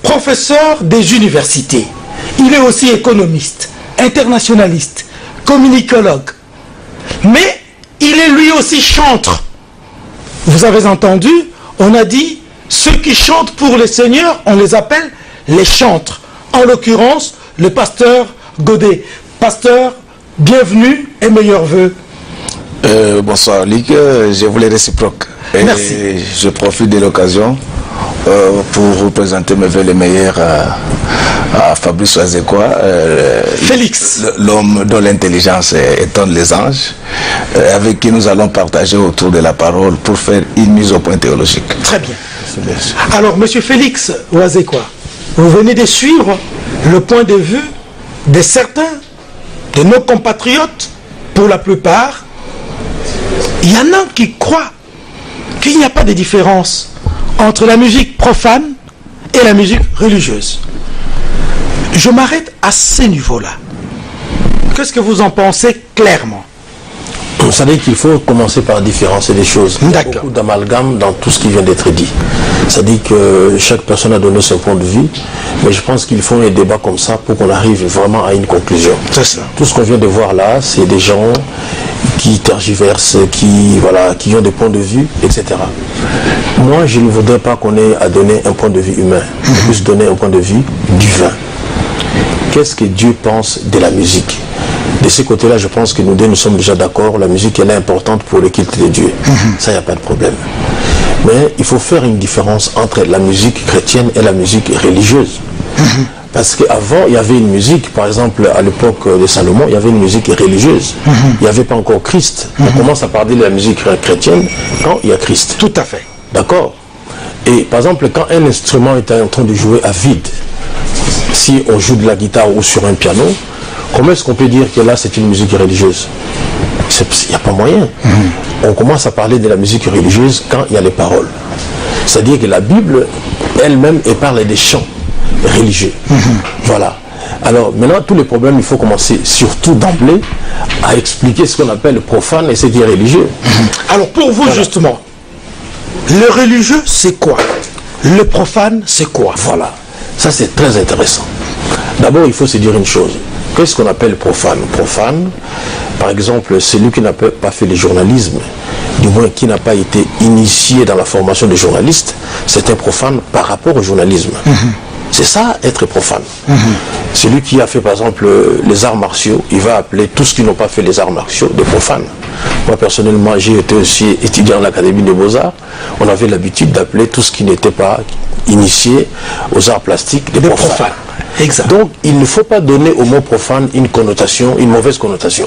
professeur des universités. Il est aussi économiste, internationaliste, communicologue. Mais il est lui aussi chantre. Vous avez entendu, on a dit, ceux qui chantent pour le Seigneur, on les appelle les chantres. En l'occurrence, le pasteur Godet. Pasteur, bienvenue et meilleurs vœux. Bonsoir Luc, je vous les réciproque. Merci. Je profite de l'occasion pour vous présenter mes vœux les meilleurs à Fabrice Oazekwa, Félix, l'homme dont l'intelligence étonne les anges, avec qui nous allons partager autour de la parole pour faire une mise au point théologique. Très bien. Alors, monsieur Félix Oazekwa, vous venez de suivre le point de vue de certains de nos compatriotes, pour la plupart. Il y en a qui croient qu'il n'y a pas de différence entre la musique profane et la musique religieuse. Je m'arrête à ce niveau-là. Qu'est-ce que vous en pensez clairement? Vous savez qu'il faut commencer par différencier les choses. Il y a beaucoup d'amalgame dans tout ce qui vient d'être dit. C'est-à-dire que chaque personne a donné son point de vue, mais je pense qu'il faut un débat comme ça pour qu'on arrive vraiment à une conclusion. C'est ça. Tout ce qu'on vient de voir là, c'est des gens qui tergiversent, qui ont des points de vue, etc. Moi, je ne voudrais pas qu'on ait à donner un point de vue humain, plus donner un point de vue divin. Qu'est-ce que Dieu pense de la musique? De ce côté-là, je pense que nous deux, nous sommes déjà d'accord. La musique, elle est importante pour le culte de Dieu. Ça, il n'y a pas de problème. Mais il faut faire une différence entre la musique chrétienne et la musique religieuse. Parce qu'avant, il y avait une musique, par exemple, à l'époque de Salomon, il y avait une musique religieuse. Il n'y avait pas encore Christ. On commence à parler de la musique chrétienne quand il y a Christ. Tout à fait. D'accord? Et par exemple, quand un instrument est en train de jouer à vide, si on joue de la guitare ou sur un piano, comment est-ce qu'on peut dire que là c'est une musique religieuse? Il n'y a pas moyen. On commence à parler de la musique religieuse quand il y a les paroles. C'est-à-dire que la Bible elle-même parle des chants religieux. Voilà. Alors maintenant, tous les problèmes, il faut commencer surtout d'emblée à expliquer ce qu'on appelle le profane et ce qui est religieux. Alors pour vous, justement, le religieux c'est quoi? Le profane c'est quoi? Voilà. Ça c'est très intéressant. D'abord, il faut se dire une chose. Qu'est-ce qu'on appelle profane? Profane, par exemple, celui qui n'a pas fait le journalisme, du moins qui n'a pas été initié dans la formation de journaliste, c'est un profane par rapport au journalisme. C'est ça, être profane. Celui qui a fait, par exemple, les arts martiaux, il va appeler tous ceux qui n'ont pas fait les arts martiaux des profanes. Moi, personnellement, j'ai été aussi étudiant à l'Académie des Beaux-Arts. On avait l'habitude d'appeler tout ce qui n'était pas initié aux arts plastiques des profanes. Exact. Donc, il ne faut pas donner au mot profane une connotation, une mauvaise connotation.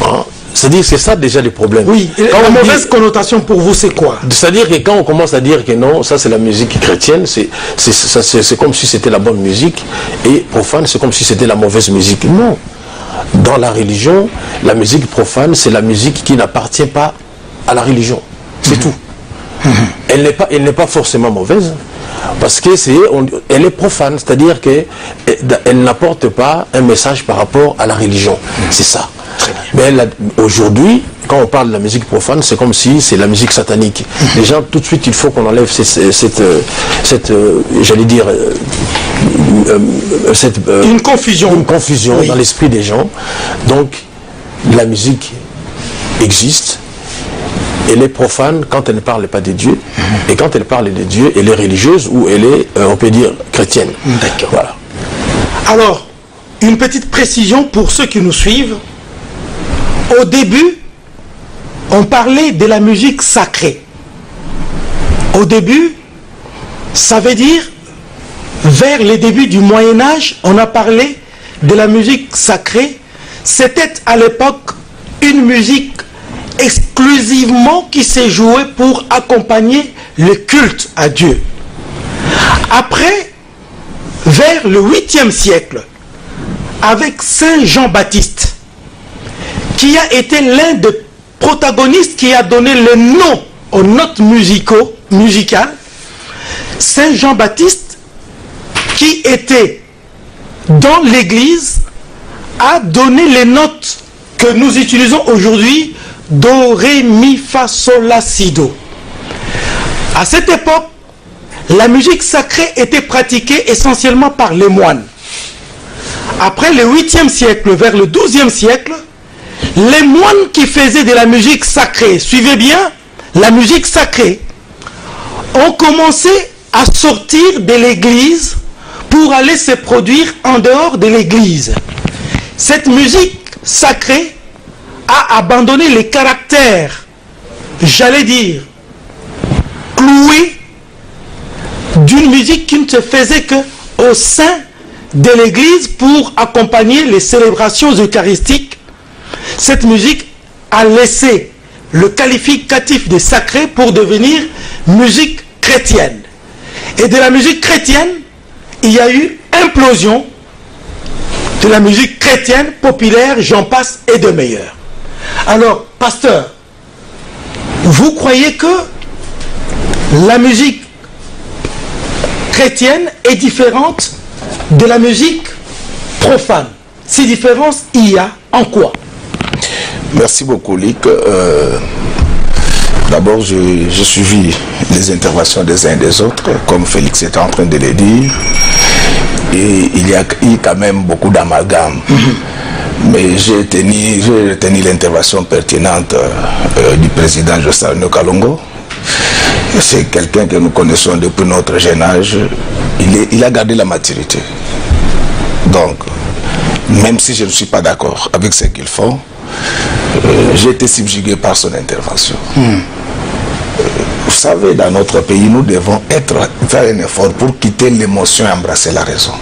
Hein? C'est-à-dire que c'est ça déjà le problème. Oui, la mauvaise connotation pour vous c'est quoi? C'est-à-dire que quand on commence à dire que non, ça c'est la musique chrétienne, c'est comme si c'était la bonne musique, et profane c'est comme si c'était la mauvaise musique. Non. Dans la religion, la musique profane c'est la musique qui n'appartient pas à la religion. C'est tout. Elle n'est pas forcément mauvaise, parce que elle est profane, c'est-à-dire qu'elle n'apporte pas un message par rapport à la religion. C'est ça. Mais aujourd'hui, quand on parle de la musique profane, c'est comme si c'est la musique satanique. Les gens, tout de suite, il faut qu'on enlève j'allais dire, une confusion. Une confusion dans l'esprit des gens. Donc, la musique existe. Elle est profane quand elle ne parle pas de Dieu. Et quand elle parle de Dieu, elle est religieuse ou elle est, on peut dire, chrétienne. D'accord. Voilà. Alors, une petite précision pour ceux qui nous suivent. Au début, on parlait de la musique sacrée. Au début, ça veut dire, vers les débuts du Moyen-Âge, on a parlé de la musique sacrée. C'était à l'époque une musique exclusivement qui s'est jouée pour accompagner le culte à Dieu. Après, vers le 8e siècle, avec Saint Jean-Baptiste, qui a été l'un des protagonistes qui a donné le nom aux notes musicales, Saint Jean-Baptiste, qui était dans l'église, a donné les notes que nous utilisons aujourd'hui, do, ré, mi, fa, sol, la, si, do. À cette époque, la musique sacrée était pratiquée essentiellement par les moines. Après le 8e siècle, vers le 12e siècle, les moines qui faisaient de la musique sacrée, suivez bien, la musique sacrée, ont commencé à sortir de l'église pour aller se produire en dehors de l'église. Cette musique sacrée a abandonné les caractères, j'allais dire, cloués d'une musique qui ne se faisait que au sein de l'église pour accompagner les célébrations eucharistiques. Cette musique a laissé le qualificatif de sacré pour devenir musique chrétienne. Et de la musique chrétienne, il y a eu implosion de la musique chrétienne populaire, j'en passe et de meilleurs. Alors, pasteur, vous croyez que la musique chrétienne est différente de la musique profane? Ces différences, il y a en quoi? Merci beaucoup, Lick. D'abord, j'ai suivi les interventions des uns et des autres, comme Félix était en train de le dire. Et il y a eu quand même beaucoup d'amalgames. Mais j'ai retenu l'intervention pertinente du président Jossalino Kalongo. C'est quelqu'un que nous connaissons depuis notre jeune âge. Il a gardé la maturité. Donc, même si je ne suis pas d'accord avec ce qu'ils font, j'ai été subjugué par son intervention. Vous savez, dans notre pays, nous devons faire un effort pour quitter l'émotion et embrasser la raison.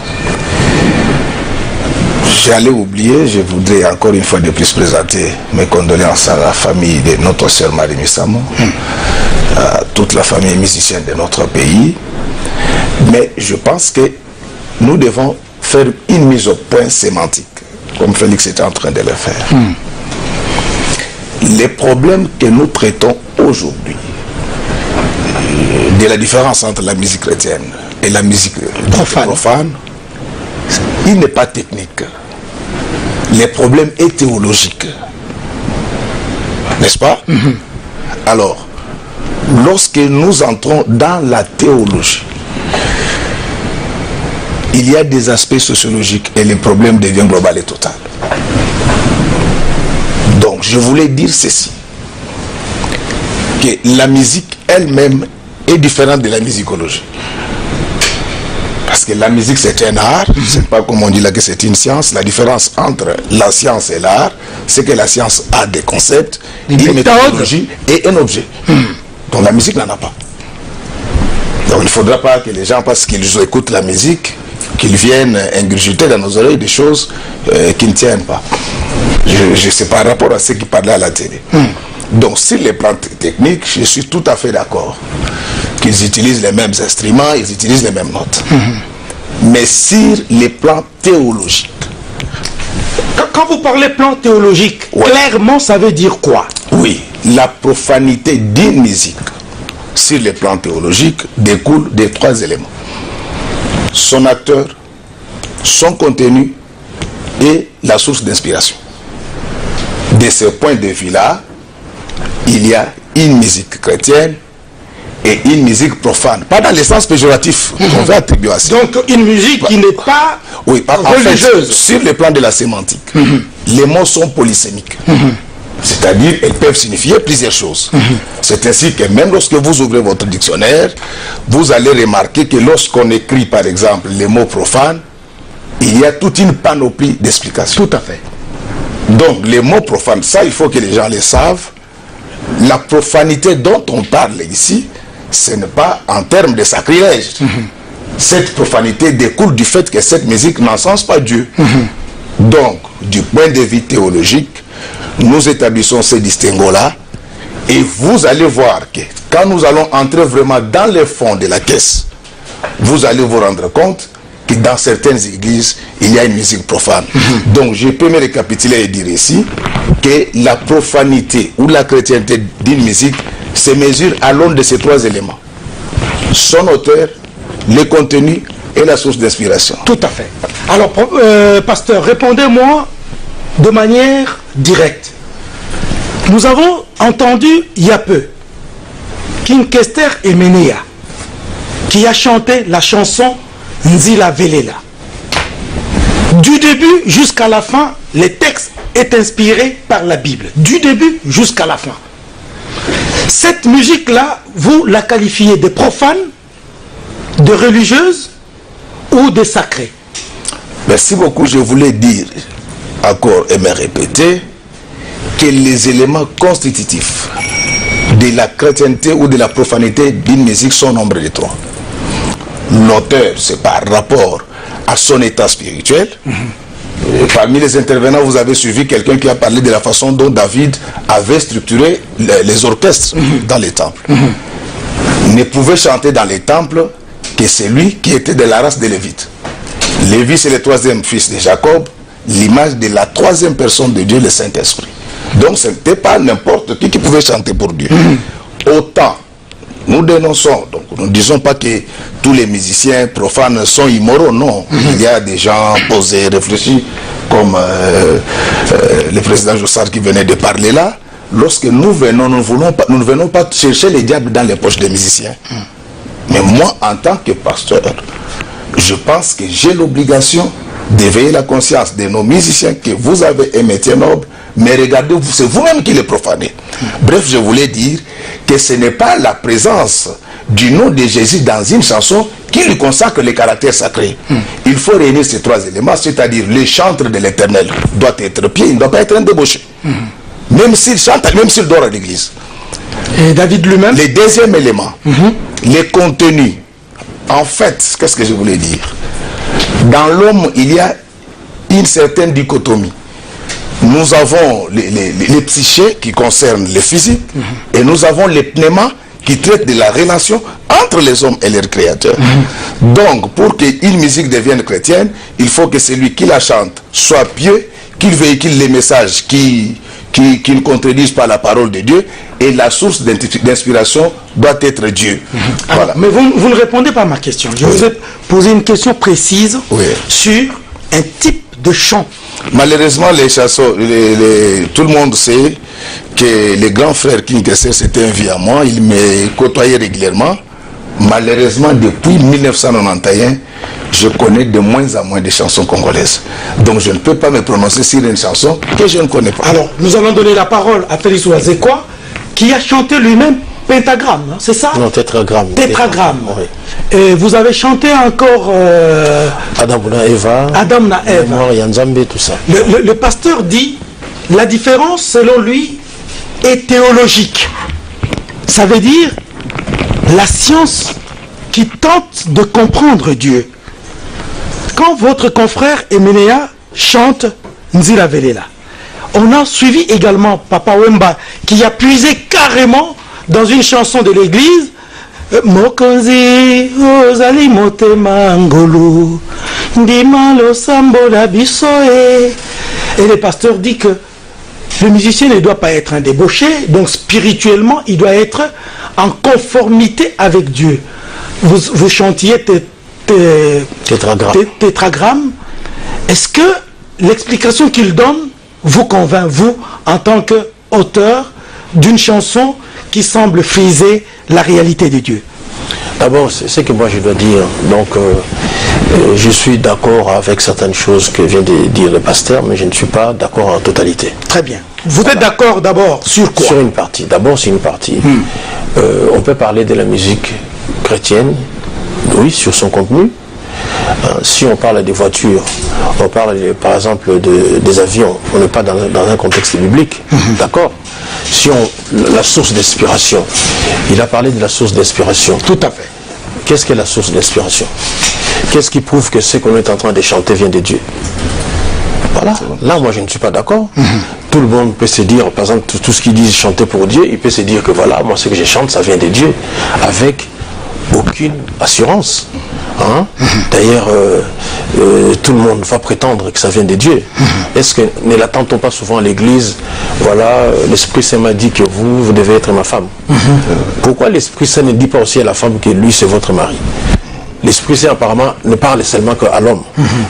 J'allais oublier, je voudrais encore une fois de plus présenter mes condoléances à la famille de notre sœur Marie Misamo, à toute la famille musicienne de notre pays. Mais je pense que nous devons faire une mise au point sémantique, comme Félix était en train de le faire. Les problèmes que nous traitons aujourd'hui, de la différence entre la musique chrétienne et la musique profane, il n'est pas technique. Le problème est théologique. N'est-ce pas? Alors, lorsque nous entrons dans la théologie, il y a des aspects sociologiques et le problème devient global et total. Donc, je voulais dire ceci, que la musique elle-même est différente de la musicologie. Parce que la musique c'est un art, c'est pas comme on dit là que c'est une science. La différence entre la science et l'art, c'est que la science a des concepts, une méthodologie et un objet. Donc la musique n'en a pas. Donc il ne faudra pas que les gens, parce qu'ils écoutent la musique, qu'ils viennent ingurgiter dans nos oreilles des choses qui ne tiennent pas. Je sais par rapport à ce qui parlait à la télé. Donc sur les plans techniques, je suis tout à fait d'accord qu'ils utilisent les mêmes instruments, ils utilisent les mêmes notes. Mais sur les plans théologiques. Quand vous parlez plan théologique, clairement ça veut dire quoi? Oui, la profanité d'une musique sur les plans théologiques découle des 3 éléments. Son acteur, son contenu et la source d'inspiration. De ce point de vue-là, il y a une musique chrétienne et une musique profane. Pas dans le sens péjoratif qu'on veut attribuer à ça. Donc une musique qui n'est pas religieuse. En fait, sur le plan de la sémantique, les mots sont polysémiques. C'est-à-dire, elles peuvent signifier plusieurs choses. C'est ainsi que même lorsque vous ouvrez votre dictionnaire, vous allez remarquer que lorsqu'on écrit par exemple les mots profanes, il y a toute une panoplie d'explications. Tout à fait. Donc les mots profanes, ça il faut que les gens le savent. La profanité dont on parle ici, ce n'est pas en termes de sacrilège. Cette profanité découle du fait que cette musique n'encense pas Dieu. Donc, du point de vue théologique, nous établissons ces distinguos-là et vous allez voir que quand nous allons entrer vraiment dans le fond de la caisse, vous allez vous rendre compte que dans certaines églises, il y a une musique profane. Donc, je peux me récapituler et dire ici que la profanité ou la chrétienté d'une musique se mesure à l'aune de ces 3 éléments. Son auteur, le contenu et la source d'inspiration. Tout à fait. Alors, pasteur, répondez-moi de manière directe. Nous avons entendu il y a peu King Kester et Menea qui a chanté la chanson Nzila Velela. Du début jusqu'à la fin, le texte est inspiré par la Bible. Du début jusqu'à la fin. Cette musique-là, vous la qualifiez de profane, de religieuse ou de sacrée? Merci beaucoup. Je voulais dire, encore et me répéter, que les éléments constitutifs de la chrétienté ou de la profanité d'une musique sont nombre de 3. L'auteur, c'est par rapport à son état spirituel. Et parmi les intervenants, vous avez suivi quelqu'un qui a parlé de la façon dont David avait structuré les orchestres dans les temples. Ne pouvait chanter dans les temples que celui qui était de la race des Lévites. Lévi, c'est le 3e fils de Jacob, l'image de la 3e personne de Dieu, le Saint-Esprit. Donc ce n'était pas n'importe qui pouvait chanter pour Dieu. Autant nous dénonçons, donc nous ne disons pas que tous les musiciens profanes sont immoraux, non. Il y a des gens posés, réfléchis, comme le président Jossard qui venait de parler là. Lorsque nous venons, nous ne venons pas chercher les diables dans les poches des musiciens. Mais moi, en tant que pasteur, je pense que j'ai l'obligation d'éveiller la conscience de nos musiciens que vous avez un métier noble, mais regardez, c'est vous-même qui les profanez. Bref, je voulais dire que ce n'est pas la présence du nom de Jésus dans une chanson qui lui consacre le caractère sacré. Il faut réunir ces 3 éléments, c'est-à-dire le chantre de l'Éternel doit être pied, il ne doit pas être un débauché. Même s'il chante, même s'il dort à l'église. Et David lui-même? Le deuxième élément, les contenus. En fait, qu'est-ce que je voulais dire? Dans l'homme, il y a une certaine dichotomie. Nous avons les psychés qui concernent le physique et nous avons les pneumas qui traitent de la relation entre les hommes et leur créateur. Donc, pour qu'une musique devienne chrétienne, il faut que celui qui la chante soit pieux, qu'il véhicule les messages qui ne contredisent pas la parole de Dieu, et la source d'inspiration doit être Dieu. Voilà. Mais vous ne répondez pas à ma question. Je vous ai posé une question précise sur un type de chant. Malheureusement, les chansons, tout le monde sait que le grand frère King Kessler, c'était un vieux à moi, il me côtoyait régulièrement. Malheureusement, depuis 1991, je connais de moins en moins de chansons congolaises. Donc je ne peux pas me prononcer sur une chanson que je ne connais pas. Alors, nous allons donner la parole à Félix Ouazekwa, qui a chanté lui-même Pentagramme, hein, c'est ça? Non, Tétragramme. Tétragramme. Oui. Et vous avez chanté encore Adam na Eva. Adam na Eva. Yanzambe, tout ça. Le pasteur dit, la différence, selon lui, est théologique. Ça veut dire la science qui tente de comprendre Dieu. Quand votre confrère Emenéa chante Nzila Velela, on a suivi également Papa Wemba qui a puisé carrément dans une chanson de l'église Mokonzi ozali motema ngolu ndima lo sambola bisoe. Et le pasteur dit que le musicien ne doit pas être un débauché, donc spirituellement il doit être en conformité avec Dieu. Vous chantiez Tétragramme. Est-ce que l'explication qu'il donne vous convainc, vous, en tant qu'auteur d'une chanson qui semble friser la réalité de Dieu? D'abord, c'est ce que moi je dois dire. Donc, je suis d'accord avec certaines choses que vient de dire le pasteur, mais je ne suis pas d'accord en totalité. Très bien. Vous êtes d'accord d'abord sur quoi? Sur une partie. D'abord, c'est une partie. On peut parler de la musique chrétienne, oui, sur son contenu. Si on parle des voitures, on parle par exemple des avions, on n'est pas dans un contexte biblique, d'accord? Si la source d'inspiration, il a parlé de la source d'inspiration. Tout à fait. Qu'est-ce qu'est la source d'inspiration? Qu'est-ce qui prouve que ce qu'on est en train de chanter vient de Dieu? Voilà. Là, moi, je ne suis pas d'accord. Tout le monde peut se dire, par exemple, tout ce qu'ils disent chanter pour Dieu, il peut se dire que voilà, moi, ce que je chante, ça vient de Dieu, avec aucune assurance. Hein? D'ailleurs, tout le monde va prétendre que ça vient de Dieu. Est-ce que ne l'attend-on pas souvent à l'église? Voilà, l'Esprit Saint m'a dit que vous devez être ma femme. Pourquoi l'Esprit Saint ne dit pas aussi à la femme que lui, c'est votre mari? L'Esprit Saint apparemment ne parle seulement qu'à l'homme.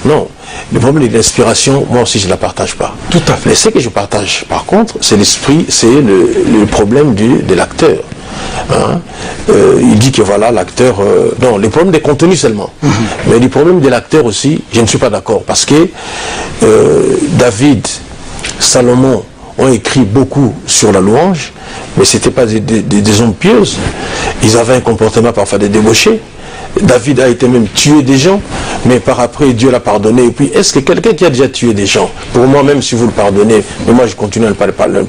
Non, le problème de l'inspiration, moi aussi je ne la partage pas. Tout à fait. Mais ce que je partage par contre, c'est l'esprit, c'est le problème de l'acteur. hein, il dit que voilà, l'acteur... non, les problèmes des contenus seulement. Mais les problèmes de l'acteur aussi, je ne suis pas d'accord. Parce que David, Salomon ont écrit beaucoup sur la louange, mais ce n'étaient pas des hommes pieuses. Ils avaient un comportement parfois de débauché. David a été même tué des gens, mais par après Dieu l'a pardonné. Et puis, est-ce que quelqu'un qui a déjà tué des gens, pour moi, même si vous le pardonnez, mais moi je continue à ne pas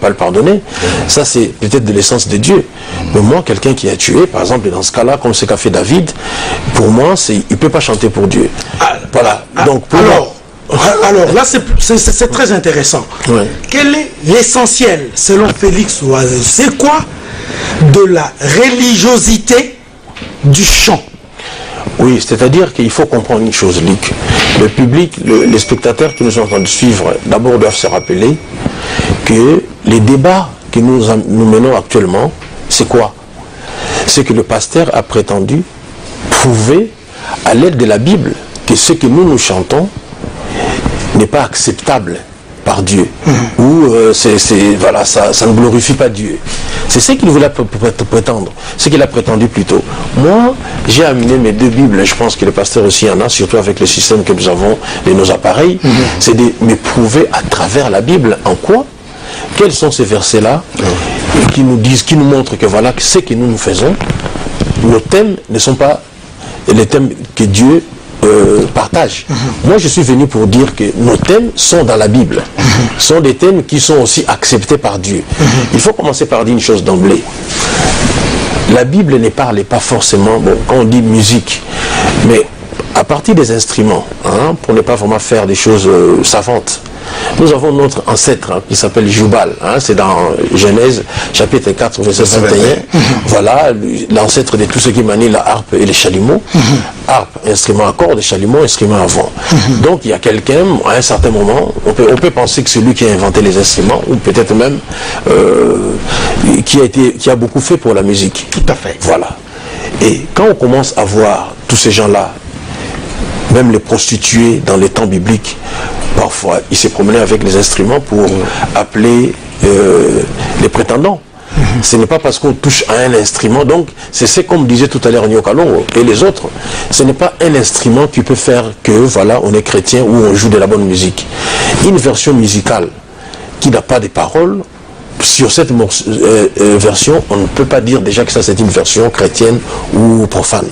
le pardonner, ça c'est peut-être de l'essence de Dieu. Mais moi, quelqu'un qui a tué, par exemple, dans ce cas-là, comme ce qu'a fait David, pour moi, il ne peut pas chanter pour Dieu. Voilà. Donc, pour alors là, c'est très intéressant. Ouais. Quel est l'essentiel, selon Félix Oisé? C'est quoi de la religiosité du chant? Oui, c'est-à-dire qu'il faut comprendre une chose, Luc. Le public, les spectateurs qui nous sont en train de suivre, d'abord doivent se rappeler que les débats que nous menons actuellement, c'est quoi? C'est que le pasteur a prétendu prouver à l'aide de la Bible que ce que nous chantons n'est pas acceptable par Dieu, ou voilà, ça ne glorifie pas Dieu. C'est ce qu'il voulait prétendre, ce qu'il a prétendu plutôt. Moi, j'ai amené mes 2 Bibles, je pense que les pasteurs aussi en a, surtout avec le système que nous avons de nos appareils, c'est de me prouver à travers la Bible en quoi, quels sont ces versets-là, qui nous disent, qui nous montrent que voilà, ce que nous faisons, nos thèmes ne sont pas les thèmes que Dieu partage. Moi, je suis venu pour dire que nos thèmes sont dans la Bible. Sont des thèmes qui sont aussi acceptés par Dieu. Il faut commencer par dire une chose d'emblée. La Bible ne parle pas forcément, bon, quand on dit musique, mais à partir des instruments, hein, pour ne pas vraiment faire des choses savantes. Nous avons notre ancêtre qui s'appelle Jubal, hein, c'est dans Genèse chapitre 4 verset 21. Voilà l'ancêtre de tout ce qui manie la harpe et les chalumeaux. Harpe, instrument à cordes, chalumeau, instrument à vent. Donc il y a quelqu'un, à un certain moment, on peut penser que c'est lui qui a inventé les instruments, ou peut-être même qui a beaucoup fait pour la musique. Tout à fait. Voilà. Et quand on commence à voir tous ces gens-là, même les prostituées dans les temps bibliques, parfois ils se promenaient avec les instruments pour appeler les prétendants. Ce n'est pas parce qu'on touche à un instrument, donc c'est comme disait tout à l'heure Nyokalongo et les autres, ce n'est pas un instrument qui peut faire que voilà, on est chrétien ou on joue de la bonne musique. Une version musicale qui n'a pas de paroles, sur cette version, on ne peut pas dire déjà que ça c'est une version chrétienne ou profane.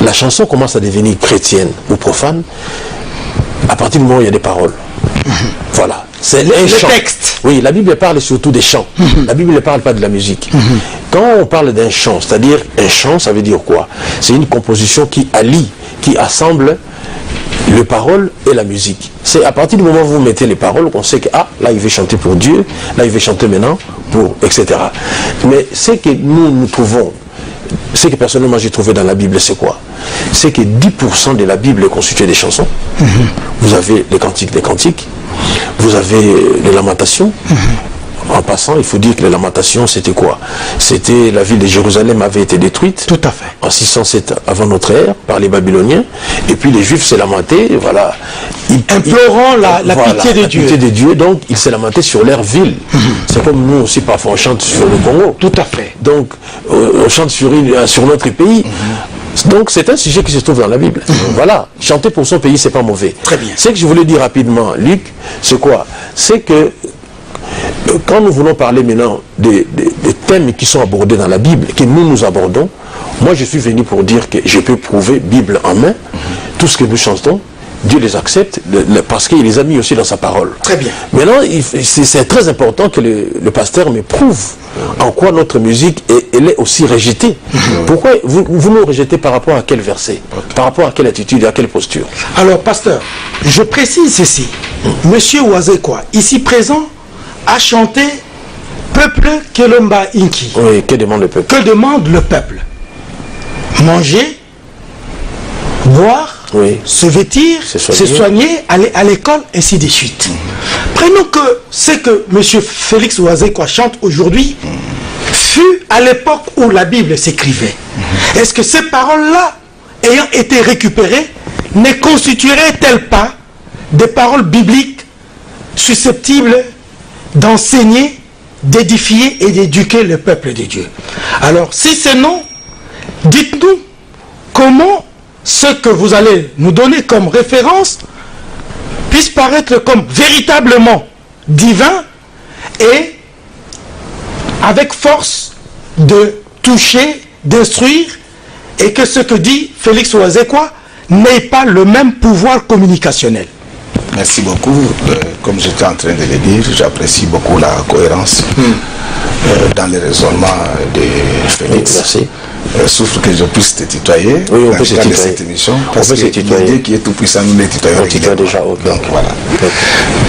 La chanson commence à devenir chrétienne ou profane à partir du moment où il y a des paroles. Voilà. C'est un chant. Texte. Oui, la Bible parle surtout des chants. La Bible ne parle pas de la musique. Quand on parle d'un chant, c'est-à-dire un chant, ça veut dire quoi? C'est une composition qui allie, qui assemble les paroles et la musique. C'est à partir du moment où vous mettez les paroles qu'on sait que ah, là il veut chanter pour Dieu, là il veut chanter maintenant pour etc. Mais ce que nous trouvons, ce que personnellement j'ai trouvé dans la Bible, c'est quoi? C'est que 10% de la Bible est constituée des chansons. Vous avez les cantiques des cantiques, vous avez les lamentations. En passant, il faut dire que les lamentations, c'était quoi? C'était la ville de Jérusalem avait été détruite. Tout à fait. En 607 avant notre ère par les Babyloniens. Et puis les Juifs s'est lamenté, voilà. Implorant la pitié de Dieu. La pitié de Dieu, donc ils s'est lamenté sur leur ville. C'est comme nous aussi parfois on chante sur le Congo. Tout à fait. Donc on chante sur notre pays. Donc c'est un sujet qui se trouve dans la Bible. Voilà, chanter pour son pays, c'est pas mauvais. Très bien. Ce que je voulais dire rapidement, Luc, c'est quoi? C'est que quand nous voulons parler maintenant des thèmes qui sont abordés dans la Bible, que nous abordons, moi je suis venu pour dire que je peux prouver, Bible en main, tout ce que nous chantons, Dieu les accepte, parce qu'il les a mis aussi dans sa parole. Très bien. Maintenant, c'est très important que le pasteur me prouve en quoi notre musique elle est aussi rejetée. Pourquoi vous nous rejetez par rapport à quel verset? Par rapport à quelle attitude et à quelle posture? Alors, pasteur, je précise ceci. Monsieur Oazekwa, ici présent, a chanté Peuple Kelomba Inki. Oui, que demande le peuple? Que demande le peuple? Manger, boire, oui, se vêtir, se soigner, aller à l'école, ainsi de suite. Prenons que ce que M. Félix Oazekwa chante aujourd'hui fut à l'époque où la Bible s'écrivait. Est-ce que ces paroles-là, ayant été récupérées, ne constitueraient-elles pas des paroles bibliques susceptibles d'enseigner d'édifier et d'éduquer le peuple de Dieu. Alors, si c'est non, dites-nous comment ce que vous allez nous donner comme référence puisse paraître comme véritablement divin et avec force de toucher, d'instruire, et que ce que dit Félix Ouazekwa n'ait pas le même pouvoir communicationnel. Merci beaucoup. Comme j'étais en train de le dire, j'apprécie beaucoup la cohérence dans les raisonnements de Félix. Merci. Souffre que je puisse te tutoyer oui, dans le cadre de cette émission. Parce que Dieu qui est tout puissant, nous les tutoyons. On tutoie déjà, okay. Donc voilà. Okay.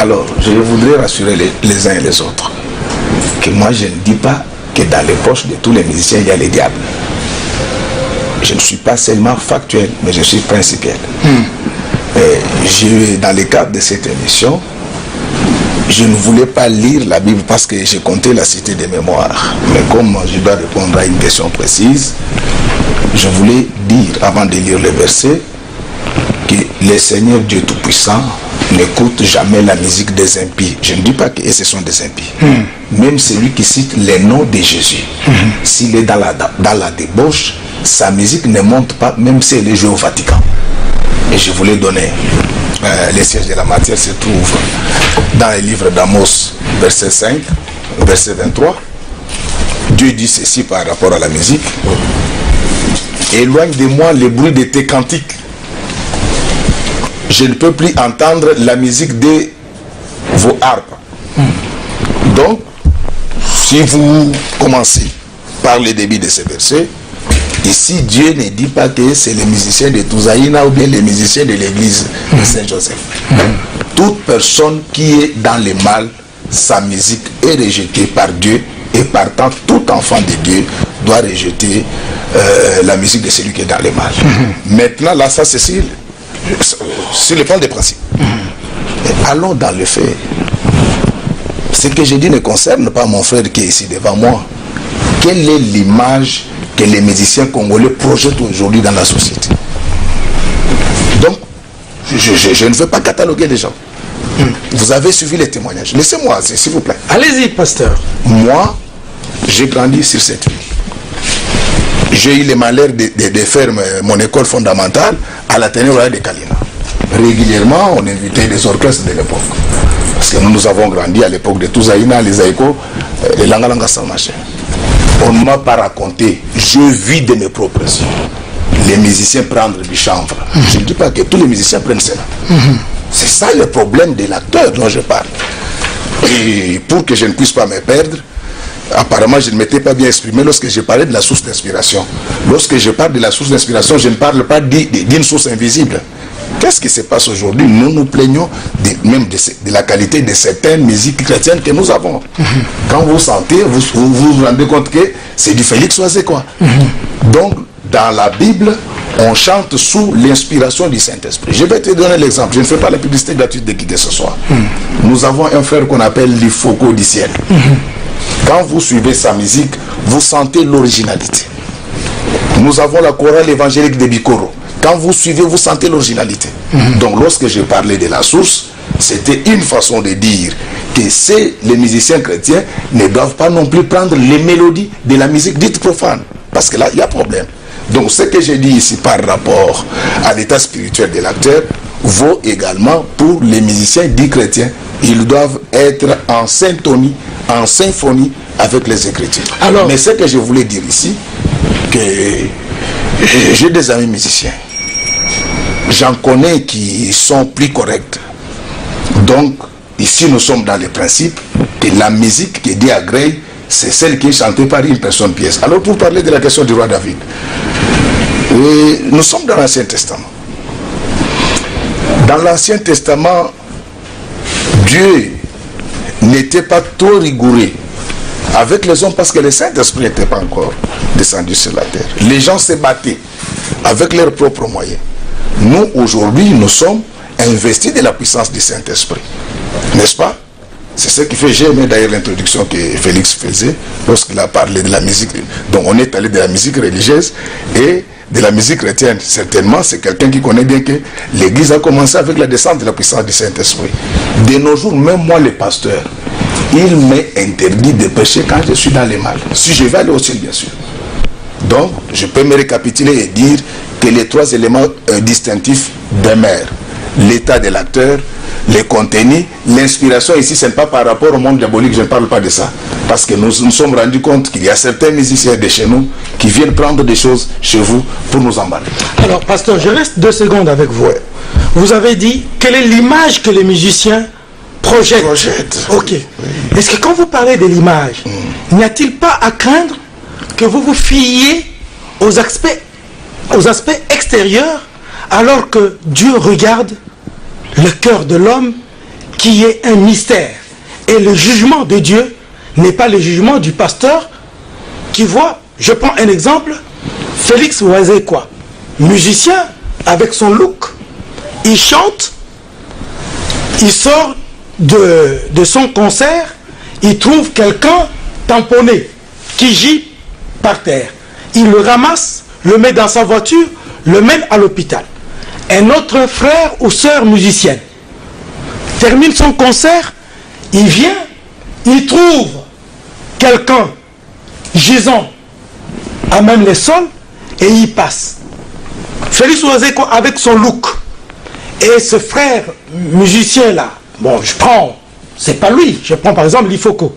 Alors, je voudrais rassurer les uns et les autres que moi, je ne dis pas que dans les poches de tous les musiciens, il y a les diables. Je ne suis pas seulement factuel, mais je suis principiel. Dans le cadre de cette émission, je ne voulais pas lire la Bible parce que j'ai compté la citer de mémoire. Mais comme je dois répondre à une question précise, je voulais dire, avant de lire le verset, que le Seigneur Dieu Tout-Puissant n'écoute jamais la musique des impies. Je ne dis pas que ce sont des impies. Même celui qui cite les noms de Jésus, s'il est dans la débauche, sa musique ne monte pas, même si elle est jouée au Vatican. Et je voulais donner les sièges de la matière se trouve dans le livre d'Amos, verset 5, verset 23. Dieu dit ceci par rapport à la musique. Éloigne de moi le bruit de tes cantiques. Je ne peux plus entendre la musique de vos harpes. Donc, si vous commencez par le début de ce verset, ici Dieu ne dit pas que c'est les musiciens de Touzaïna ou bien les musiciens de l'église de Saint-Joseph. Toute personne qui est dans le mal, sa musique est rejetée par Dieu, et partant tout enfant de Dieu doit rejeter la musique de celui qui est dans le mal. Maintenant, là, ça c'est sur le plan des principes. Allons dans le fait. Ce que je dis ne concerne pas mon frère qui est ici devant moi. Quelle est l'image que les musiciens congolais projettent aujourd'hui dans la société? Donc, je ne veux pas cataloguer les gens. Vous avez suivi les témoignages. Laissez-moi, s'il vous plaît. Allez-y, pasteur. Moi, j'ai grandi sur cette ville. J'ai eu le malheur de faire mon école fondamentale à l'Athénée Royal de Kalina. Régulièrement, on invitait les orchestres de l'époque. Parce que nous avons grandi à l'époque de Touzaïna, les Aïko, les Langalanga sans machin. On ne m'a pas raconté, je vis de mes propres yeux, les musiciens prendre du chanvre. Je ne dis pas que tous les musiciens prennent cela. C'est ça le problème de l'acteur dont je parle. Et pour que je ne puisse pas me perdre, apparemment je ne m'étais pas bien exprimé lorsque je parlais de la source d'inspiration. Lorsque je parle de la source d'inspiration, je ne parle pas d'une source invisible. Qu'est-ce qui se passe aujourd'hui? Nous nous plaignons même de la qualité de certaines musiques chrétiennes que nous avons. Quand vous sentez, vous vous rendez compte que c'est du Félix Ouazekwa. Donc, dans la Bible, on chante sous l'inspiration du Saint-Esprit. Je vais te donner l'exemple. Je ne fais pas la publicité gratuite de qui que ce soit. Nous avons un frère qu'on appelle l'Ifoko du ciel. Quand vous suivez sa musique, vous sentez l'originalité. Nous avons la chorale évangélique de Bikoro. Quand vous suivez, vous sentez l'originalité. Donc, lorsque je parlais de la source, c'était une façon de dire que les musiciens chrétiens ne doivent pas non plus prendre les mélodies de la musique dite profane. Parce que là, il y a problème. Donc, ce que j'ai dit ici par rapport à l'état spirituel de l'acteur vaut également pour les musiciens dits chrétiens. Ils doivent être en syntonie, en symphonie avec les Écritures. Alors, mais ce que je voulais dire ici, que j'ai des amis musiciens. J'en connais qui sont plus corrects. Donc, ici, nous sommes dans le principe que la musique que Dieu agrée, c'est celle qui est chantée par une personne pièce. Alors, pour parler de la question du roi David, nous sommes dans l'Ancien Testament. Dans l'Ancien Testament, Dieu n'était pas trop rigoureux avec les hommes parce que le Saint-Esprit n'était pas encore descendu sur la terre. Les gens se battaient avec leurs propres moyens. Nous, aujourd'hui, nous sommes investis de la puissance du Saint-Esprit. N'est-ce pas? C'est ce qui fait, j'ai aimé d'ailleurs l'introduction que Félix faisait lorsqu'il a parlé de la musique. Donc on est allé de la musique religieuse et de la musique chrétienne. Certainement, c'est quelqu'un qui connaît bien que l'Église a commencé avec la descente de la puissance du Saint-Esprit. De nos jours, même moi, les pasteurs, il m'est interdit de pécher quand je suis dans les mal. Si je vais aller au ciel, bien sûr. Donc, je peux me récapituler et dire que les 3 éléments distinctifs demeurent. L'état de l'acteur, les contenus, l'inspiration. Ici, ce n'est pas par rapport au monde diabolique, je ne parle pas de ça. Parce que nous nous sommes rendus compte qu'il y a certains musiciens de chez nous qui viennent prendre des choses chez vous pour nous emballer. Alors, pasteur, je reste 2 secondes avec vous. Ouais. Vous avez dit, quelle est l'image que les musiciens projettent? Ok. Oui. Est-ce que quand vous parlez de l'image, n'y a-t-il pas à craindre que vous vous fiez aux aspects extérieurs alors que Dieu regarde le cœur de l'homme qui est un mystère? Et le jugement de Dieu n'est pas le jugement du pasteur qui voit, je prends un exemple, Félix Ouazekwa, musicien avec son look, il chante, il sort de son concert, il trouve quelqu'un tamponné qui gît par terre. Il le ramasse, le met dans sa voiture, le mène à l'hôpital. Un autre frère ou sœur musicienne termine son concert, il vient, il trouve quelqu'un gisant à même les sols et il passe. Félix Ouazekwa avec son look et ce frère musicien là, bon je prends, c'est pas lui, je prends par exemple Lifoko,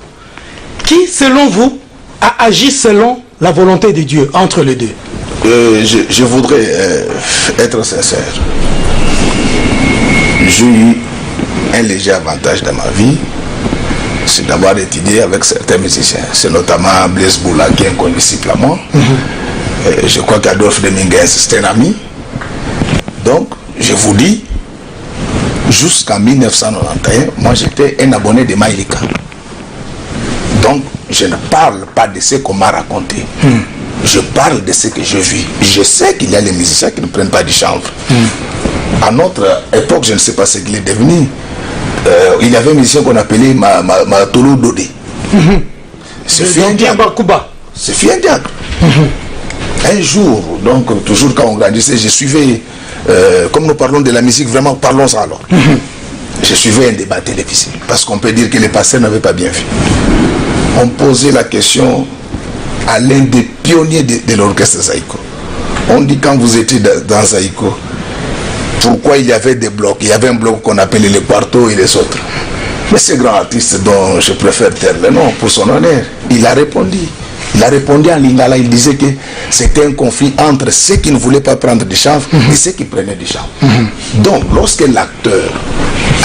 qui selon vous a agi selon la volonté de Dieu entre les deux? Je voudrais être sincère. J'ai eu un léger avantage dans ma vie, c'est d'avoir étudié avec certains musiciens. C'est notamment Blaise Boula qui est un condisciple à moi. Je crois qu'Adolphe Dominguez c'est un ami. Donc, je vous dis, jusqu'en 1991, moi j'étais un abonné de Maïlika. Donc, je ne parle pas de ce qu'on m'a raconté. Je parle de ce que je vis. Je sais qu'il y a les musiciens qui ne prennent pas du chanvre. À notre époque, je ne sais pas ce qu'il est devenu. Il y avait un musicien qu'on appelait Matolo Dodé. C'est un diable. C'est un diable. Un jour, donc toujours quand on grandissait, je suivais, comme nous parlons de la musique, vraiment parlons ça alors. Je suivais un débat télévisé. Parce qu'on peut dire que les pasteurs n'avaient pas bien vu. On posait la question à l'un des pionniers de l'orchestre Zaïko. On dit quand vous étiez dans Zaïko, pourquoi il y avait des blocs? Il y avait un bloc qu'on appelait les quartos et les autres. Mais ce grand artiste dont je préfère taire le nom pour son honneur, il a répondu. Il a répondu en lingala, il disait que c'était un conflit entre ceux qui ne voulaient pas prendre du chanvre et ceux qui prenaient du chanvre. Donc, lorsque l'acteur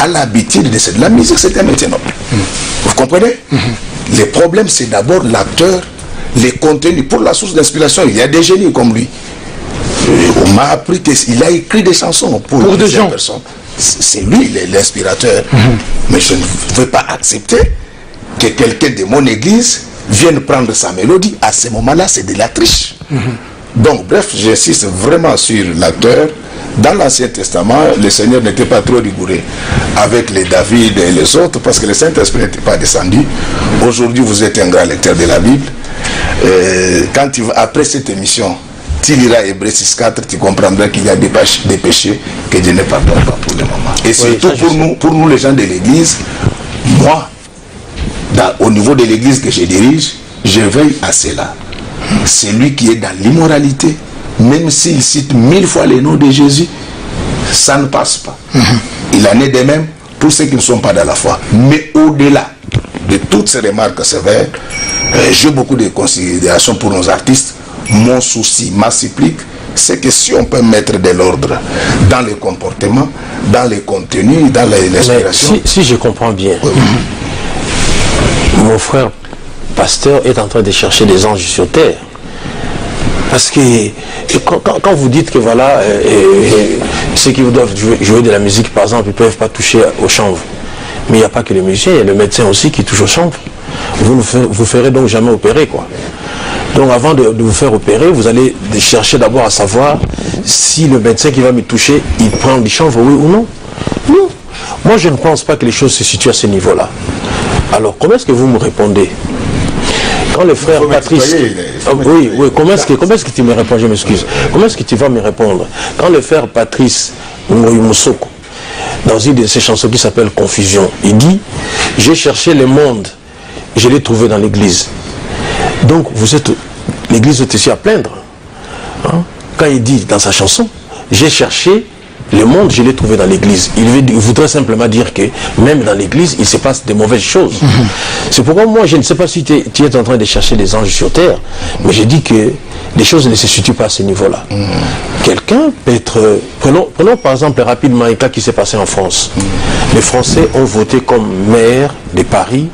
a l'habitude de la musique, c'est un métier noble. Vous comprenez? Le problème, c'est d'abord l'acteur, les contenus. Pour la source d'inspiration, il y a des génies comme lui. On m'a appris qu'il a écrit des chansons pour des gens. C'est lui l'inspirateur. Mais je ne veux pas accepter que quelqu'un de mon église vienne prendre sa mélodie. À ce moment-là, c'est de la triche. Donc, bref, j'insiste vraiment sur l'acteur. Dans l'Ancien Testament, le Seigneur n'était pas trop rigoureux avec les David et les autres parce que le Saint-Esprit n'était pas descendu. Aujourd'hui, vous êtes un grand lecteur de la Bible. Quand après cette émission, tu liras Hébreux 6.4, tu comprendras qu'il y a des péchés que Dieu ne pardonne pas pour le moment. Et surtout pour nous les gens de l'église, moi, au niveau de l'église que je dirige, je veille à cela. Celui qui est dans l'immoralité, même s'il cite 1000 fois le nom de Jésus, ça ne passe pas. Il en est de même pour ceux qui ne sont pas dans la foi. Mais au-delà de toutes ces remarques sévères, j'ai beaucoup de considération pour nos artistes. Mon souci, ma supplique, c'est que si on peut mettre de l'ordre dans les comportements, dans les contenus, dans l'inspiration. Si je comprends bien, mon frère pasteur est en train de chercher des anges sur terre. Parce que quand vous dites que voilà, ceux qui doivent jouer de la musique, par exemple, ils ne peuvent pas toucher au chanvre. Mais il n'y a pas que les musiciens, il y a le médecin aussi qui touche au chanvre. Vous ferez donc jamais opérer, quoi. Donc avant de vous faire opérer, vous allez chercher d'abord à savoir si le médecin qui va me toucher, il prend du chanvre, oui ou non. Non. Moi, je ne pense pas que les choses se situent à ce niveau-là. Alors, comment est-ce que vous me répondez? Quand le frère Patrice... oui, comment est-ce que tu me réponds? Je m'excuse. Comment est-ce que tu vas me répondre? Quand le frère Patrice Mousoko, dans une de ses chansons qui s'appelle Confusion, il dit « J'ai cherché le monde je l'ai trouvé dans l'église. Donc l'église est aussi à plaindre. Hein? Quand il dit dans sa chanson, j'ai cherché le monde, je l'ai trouvé dans l'église. Il voudrait simplement dire que même dans l'église, il se passe de mauvaises choses. C'est pourquoi moi, je ne sais pas si tu es en train de chercher des anges sur terre, mais je dis que les choses ne se situent pas à ce niveau-là. Quelqu'un peut être... Prenons par exemple rapidement un cas qui s'est passé en France. Les Français ont voté comme maire de Paris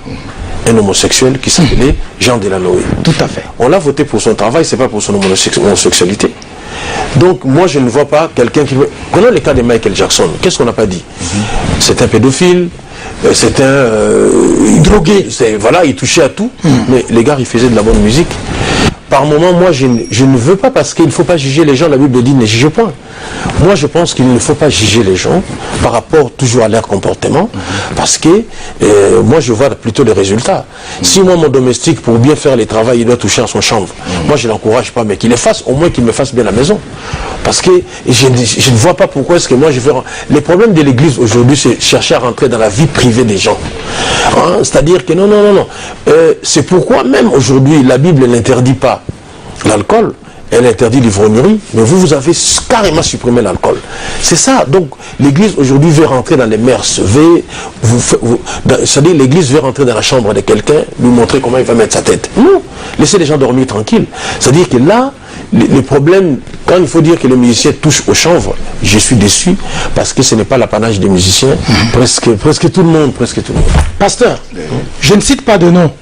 un homosexuel qui s'appelait Jean Delanoë. Tout à fait. On l'a voté pour son travail, c'est pas pour son homosexualité. Donc moi je ne vois pas quelqu'un qui... Prenons le cas de Michael Jackson. Qu'est-ce qu'on n'a pas dit? C'est un pédophile, c'est un drogué, voilà, il touchait à tout, mais les gars, ils faisaient de la bonne musique. Par moment, moi, je ne veux pas, parce qu'il ne faut pas juger les gens. La Bible dit ne juge point. Moi, je pense qu'il ne faut pas juger les gens par rapport toujours à leur comportement, parce que moi, je vois plutôt les résultats. Si moi, mon domestique, pour bien faire les travaux, il doit toucher à son chanvre, moi, je ne l'encourage pas, mais qu'il le fasse, au moins qu'il me fasse bien la maison. Parce que je ne vois pas pourquoi est-ce que moi, je vais... Les problèmes de l'Église aujourd'hui, c'est chercher à rentrer dans la vie privée des gens. Hein? C'est-à-dire que non. C'est pourquoi même aujourd'hui, la Bible n'interdit pas l'alcool, elle interdit l'ivrognerie, mais vous avez carrément supprimé l'alcool. C'est ça. Donc l'Église aujourd'hui veut rentrer dans les mœurs, c'est-à-dire l'Église veut rentrer dans la chambre de quelqu'un, lui montrer comment il va mettre sa tête. Non, laissez les gens dormir tranquilles. C'est-à-dire que là, les problèmes, quand il faut dire que les musiciens touchent aux chanvres, je suis déçu parce que ce n'est pas l'apanage des musiciens. Presque tout le monde. Pasteur, je ne cite pas de nom.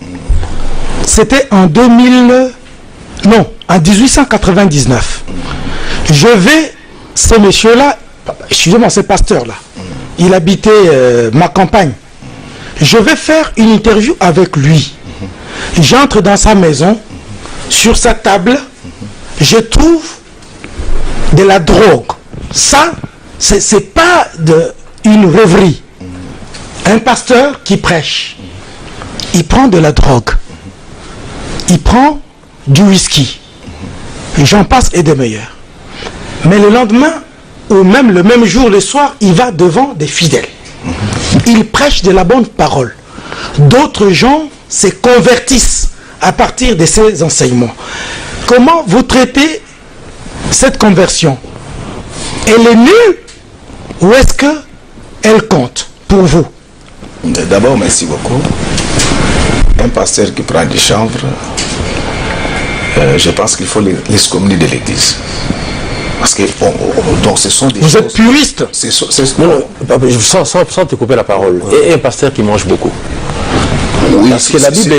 C'était en 1899. Ce monsieur-là, excusez-moi, ce pasteur-là, il habitait ma campagne. Je vais faire une interview avec lui. J'entre dans sa maison, sur sa table, je trouve de la drogue. Ça, c'est pas une rêverie. Un pasteur qui prêche, il prend de la drogue. Il prend du whisky. J'en passe et des meilleurs. Mais le lendemain, ou même le même jour, le soir, il va devant des fidèles. Il prêche de la bonne parole. D'autres gens se convertissent à partir de ces enseignements. Comment vous traitez cette conversion? Elle est nulle ou est-ce qu'elle compte pour vous? D'abord, merci beaucoup. Un pasteur qui prend des chanvres, je pense qu'il faut l'excommunier de l'église. Parce que donc ce sont des Vous êtes puriste? Sans te couper la parole. Et un pasteur qui mange beaucoup. Oui, parce que la Bible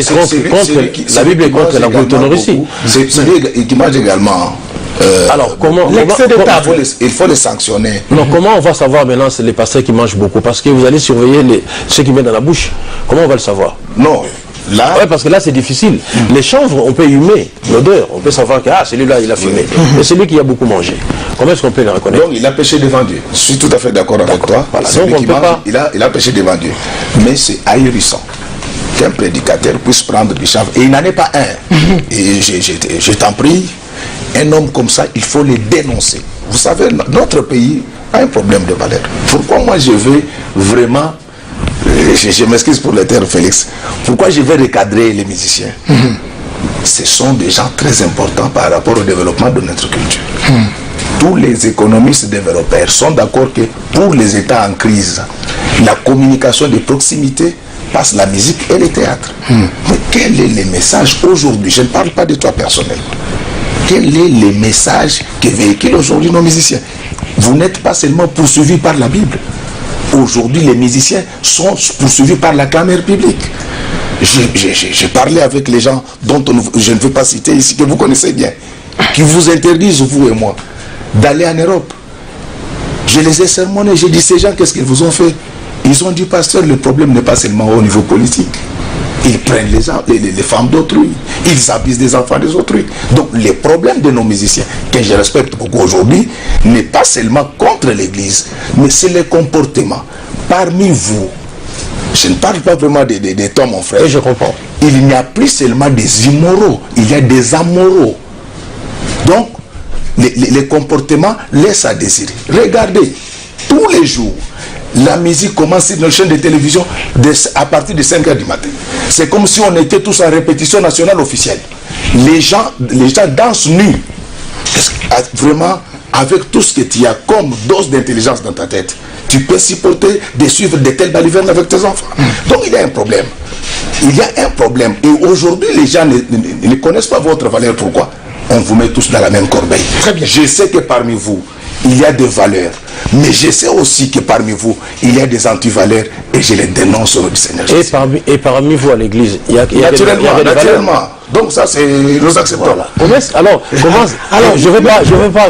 est contre la gloutonnerie. C'est celui qui mange également. Alors, comment il faut les sanctionner. Non, comment on va savoir maintenant c'est les pasteurs qui mangent beaucoup? Parce que vous allez surveiller ceux qui mettent dans la bouche. Comment on va le savoir? Non. Là, ouais, parce que là c'est difficile. Les chanvres, on peut humer l'odeur, on peut savoir que celui-là il a fumé. Mais celui qui a beaucoup mangé, comment est-ce qu'on peut le reconnaître? Donc il a péché devant Dieu. Je suis tout à fait d'accord avec toi. Voilà. Celui qui mange, il a péché devant Dieu. Mais c'est ahurissant qu'un prédicateur puisse prendre du chanvre. Et il n'en est pas un. Et je t'en prie, un homme comme ça, il faut le dénoncer. Vous savez, notre pays a un problème de valeur. Pourquoi moi je veux vraiment... Je m'excuse pour le terme, Félix. Pourquoi je vais recadrer les musiciens? Ce sont des gens très importants par rapport au développement de notre culture. Tous les économistes développeurs sont d'accord que pour les États en crise, la communication de proximité passe la musique et le théâtre. Mais quel est le message aujourd'hui? Je ne parle pas de toi personnellement. Quel est le message que véhiculent aujourd'hui nos musiciens? Vous n'êtes pas seulement poursuivis par la Bible. Aujourd'hui, les musiciens sont poursuivis par la caméra publique. J'ai parlé avec les gens dont je ne veux pas citer ici, que vous connaissez bien, qui vous interdisent, vous et moi, d'aller en Europe. Je les ai sermonnés, j'ai dit, ces gens, qu'est-ce qu'ils vous ont fait? Ils ont dit, pasteur, le problème n'est pas seulement au niveau politique. Ils prennent les femmes d'autrui, ils abusent des enfants des autrui. Donc les problèmes de nos musiciens, que je respecte beaucoup aujourd'hui, n'est pas seulement contre l'Église, mais c'est le comportement. Parmi vous, je ne parle pas vraiment des temps, mon frère. Oui, je comprends. Il n'y a plus seulement des immoraux, il y a des amoureux. Donc, les comportements laissent à désirer. Regardez, tous les jours, La musique commence sur nos chaînes de télévision à partir de 5 h du matin. C'est comme si on était tous en répétition nationale officielle. Les gens dansent nus. Vraiment, avec tout ce que tu as comme dose d'intelligence dans ta tête, tu peux supporter de suivre de telles balivernes avec tes enfants. Donc il y a un problème. Il y a un problème. Et aujourd'hui, les gens ne connaissent pas votre valeur. Pourquoi? On vous met tous dans la même corbeille. Très bien. Je sais que parmi vous, il y a des valeurs. Mais je sais aussi que parmi vous, il y a des antivaleurs et je les dénonce au nom du Seigneur. Et parmi vous à l'église, il y a naturellement. Donc ça, c'est nous acceptons. Voilà. Alors, je ne vais pas.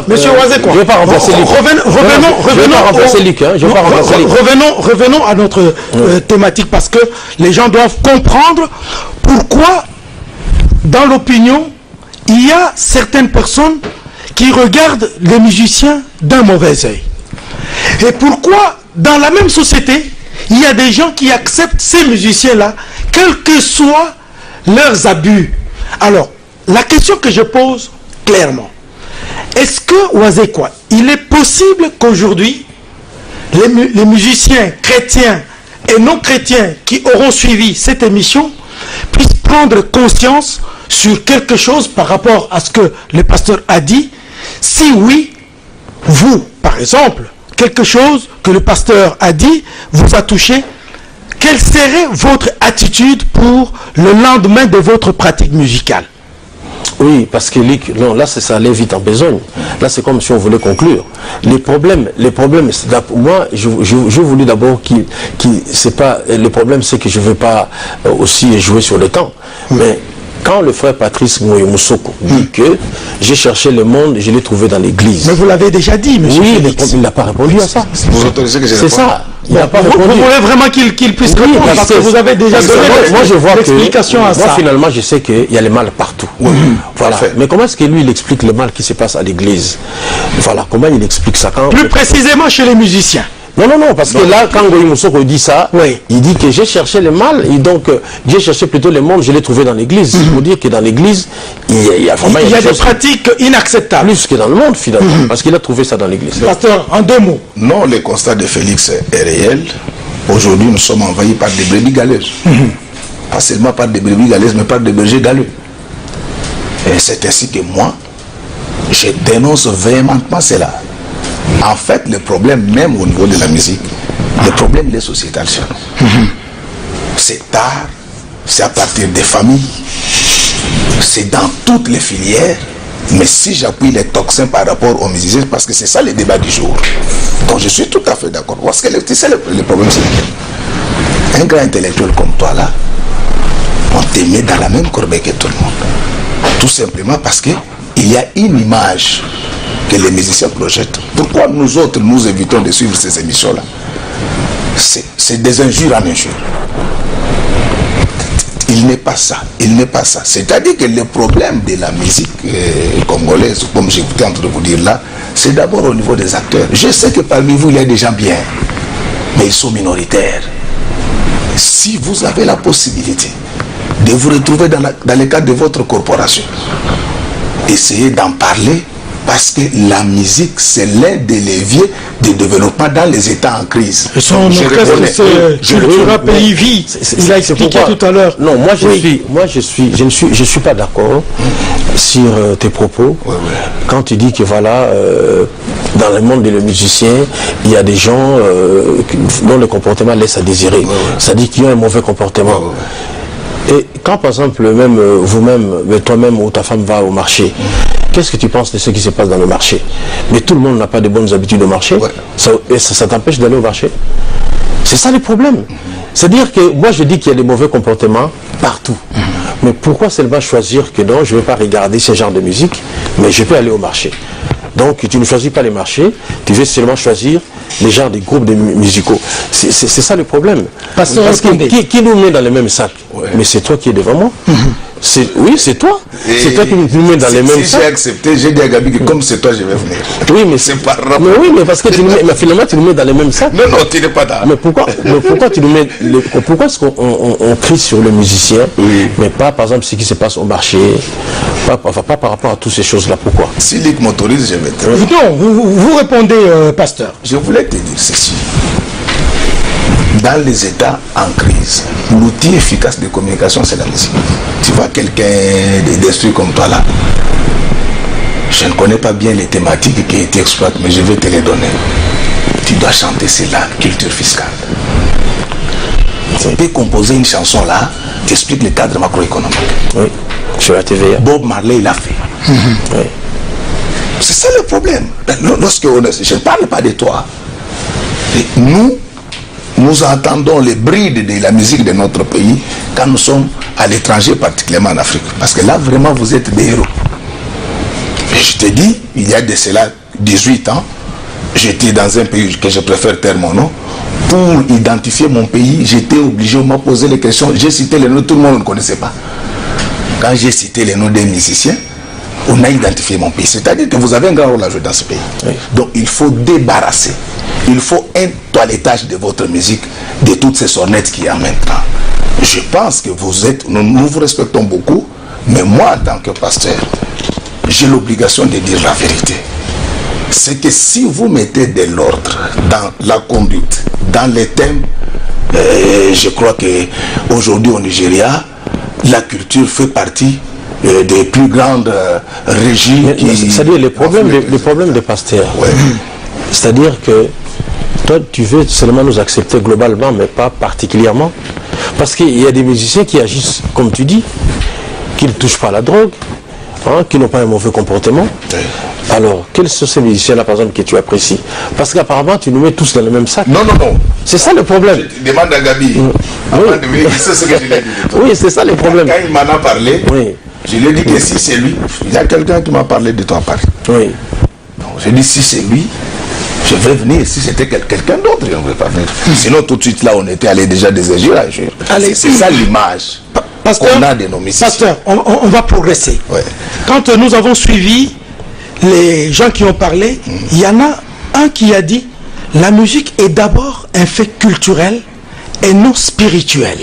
Monsieur Ouazekwa, je ne vais pas remplacer Luc. Revenons à notre thématique parce que les gens doivent comprendre pourquoi, dans l'opinion, il y a certaines personnes qui regardent les musiciens d'un mauvais œil. Et pourquoi, dans la même société, il y a des gens qui acceptent ces musiciens-là, quels que soient leurs abus. Alors, la question que je pose clairement, est-ce que, Ouazekwa, il est possible qu'aujourd'hui, les musiciens chrétiens et non chrétiens qui auront suivi cette émission puissent prendre conscience sur quelque chose par rapport à ce que le pasteur a dit? Si oui, vous, par exemple, quelque chose que le pasteur a dit vous a touché, quelle serait votre attitude pour le lendemain de votre pratique musicale? Oui, parce que non, là, ça allait vite en besogne. Là, c'est comme si on voulait conclure. Les problèmes, moi, je voulais d'abord c'est pas, le problème, c'est que je ne veux pas aussi jouer sur le temps. Mais quand le frère Patrice Moussoko dit que j'ai cherché le monde et je l'ai trouvé dans l'église. Mais vous l'avez déjà dit, monsieur. Oui, mais il n'a pas répondu à ça. Vous autorisez que je réponde? C'est ça. Il n'a pas Vous répondu. voulez vraiment qu'il puisse répondre parce que vous avez déjà donné l'explication à ça. Moi, finalement, je sais qu'il y a le mal partout. Voilà. Mais comment est-ce que lui, il explique le mal qui se passe à l'église? Voilà. Comment il explique ça? Plus précisément chez les musiciens. Non, parce que là, quand Ngoï Moussoko dit ça, il dit que j'ai cherché le mal, et donc j'ai cherché plutôt le monde, je l'ai trouvé dans l'église. Il faut dire que dans l'église, il y a vraiment des pratiques inacceptables. Plus que dans le monde, finalement, parce qu'il a trouvé ça dans l'église. Pasteur, en 2 mots. Non, le constat de Félix est réel. Aujourd'hui, nous sommes envahis par des brebis galeuses. Pas seulement par des brebis galeuses, mais par des bergers galeux. Et c'est ainsi que moi, je dénonce véhémentement cela. En fait, le problème même au niveau de la musique, le problème il est sociétal sur nous. C'est tard, c'est à partir des familles, c'est dans toutes les filières, mais si j'appuie les toxins par rapport aux musiciens, parce que c'est ça le débat du jour. Donc je suis tout à fait d'accord. Parce que tu sais, le problème c'est un grand intellectuel comme toi là, on te met dans la même corbeille que tout le monde. Tout simplement parce que il y a une image que les musiciens projettent. Pourquoi nous autres, nous évitons de suivre ces émissions-là? C'est des injures en injures. Il n'est pas ça. Il n'est pas ça. C'est-à-dire que le problème de la musique congolaise, comme j'écoutais en train de vous dire là, c'est d'abord au niveau des acteurs. Je sais que parmi vous, il y a des gens bien, mais ils sont minoritaires. Si vous avez la possibilité de vous retrouver dans le cadre de votre corporation, essayez d'en parler. Parce que la musique, c'est l'un des leviers de développement dans les États en crise. Son orchestre, c'est le pays vit. Il a expliqué tout à l'heure. Non, je ne suis pas d'accord sur tes propos. Quand tu dis que voilà, dans le monde des musiciens, il y a des gens dont le comportement laisse à désirer. Ça dit qu'ils ont un mauvais comportement. Et quand par exemple, même vous-même, toi-même ou ta femme va au marché, qu'est-ce que tu penses de ce qui se passe dans le marché? Mais tout le monde n'a pas de bonnes habitudes au marché. Ça t'empêche d'aller au marché? C'est ça le problème. C'est-à-dire que moi je dis qu'il y a des mauvais comportements partout. Mais pourquoi seulement choisir que non, je ne vais pas regarder ce genre de musique, mais je peux aller au marché? Donc tu ne choisis pas les marchés, tu veux seulement choisir les genres des groupes de musicaux. C'est ça le problème. Parce que qui nous met dans le même sac? Mais c'est toi qui es devant moi. Oui, c'est toi. C'est toi qui nous mets dans les mêmes sacs. Si j'ai accepté, j'ai dit à Gabi que comme c'est toi, je vais venir. Oui, mais c'est pas rapport. Mais oui, mais parce que finalement, tu nous mets dans les mêmes sacs. Non, tu n'es pas là. Mais pourquoi tu nous mets... Pourquoi est-ce qu'on crie sur le musicien, mais pas, par exemple, ce qui se passe au marché, pas par rapport à toutes ces choses-là? Pourquoi? Si Lick m'autorise, je vais te... Non, vous répondez, pasteur. Je voulais te dire ceci. dans les États en crise, l'outil efficace de communication, c'est la musique. Tu vois quelqu'un d'instruit comme toi là, je ne connais pas bien les thématiques qui été exploitées, mais je vais te les donner. Tu dois chanter cela, culture fiscale. Tu peux composer une chanson là, tu expliques le cadre macroéconomique. Oui, sur la TVA. Bob Marley l'a fait. Oui. C'est ça le problème. Lorsque je ne parle pas de toi. Et nous entendons les brides de la musique de notre pays quand nous sommes à l'étranger, particulièrement en Afrique. Parce que là, vraiment, vous êtes des héros. Et je te dis, il y a de cela 18 ans, j'étais dans un pays que je préfère taire mon nom. Pour identifier mon pays, j'étais obligé de me poser les questions. J'ai cité les noms, tout le monde ne connaissait pas. Quand j'ai cité les noms des musiciens, on a identifié mon pays. C'est-à-dire que vous avez un grand rôle à jouer dans ce pays. Oui. Donc il faut débarrasser. Il faut un toilettage de votre musique, de toutes ces sornettes qu'il y a maintenant. Je pense que nous vous respectons beaucoup, mais moi, en tant que pasteur, j'ai l'obligation de dire la vérité. C'est que si vous mettez de l'ordre dans la conduite, dans les thèmes, je crois qu'aujourd'hui au Nigeria, la culture fait partie des plus grandes régies. C'est-à-dire les problèmes des pasteurs. Ouais. C'est-à-dire que toi, tu veux seulement nous accepter globalement, mais pas particulièrement. Parce qu'il y a des musiciens qui agissent, comme tu dis, qui ne touchent pas à la drogue, hein, qui n'ont pas un mauvais comportement. Oui. Alors, quels sont ces musiciens-là, par exemple, que tu apprécies? Parce qu'apparemment, tu nous mets tous dans le même sac. Non, non, non. C'est ça le problème. Je demande à Gabi. Oui. C'est ce que je lui ai dit. Oui, c'est ça le problème. Quand il m'en a parlé, oui. Je lui ai dit que si c'est lui, il y a quelqu'un qui m'a parlé de toi à Paris. Oui. Donc, j'ai dit si c'est lui, je vais venir. Si c'était quelqu'un d'autre, je ne vais pas venir. Sinon, tout de suite, là, on était allé déjà déséger. C'est ça l'image qu'on a de nos musiciens. Pasteur, on va progresser. Ouais. Quand nous avons suivi les gens qui ont parlé, il y en a un qui a dit la musique est d'abord un fait culturel et non spirituel.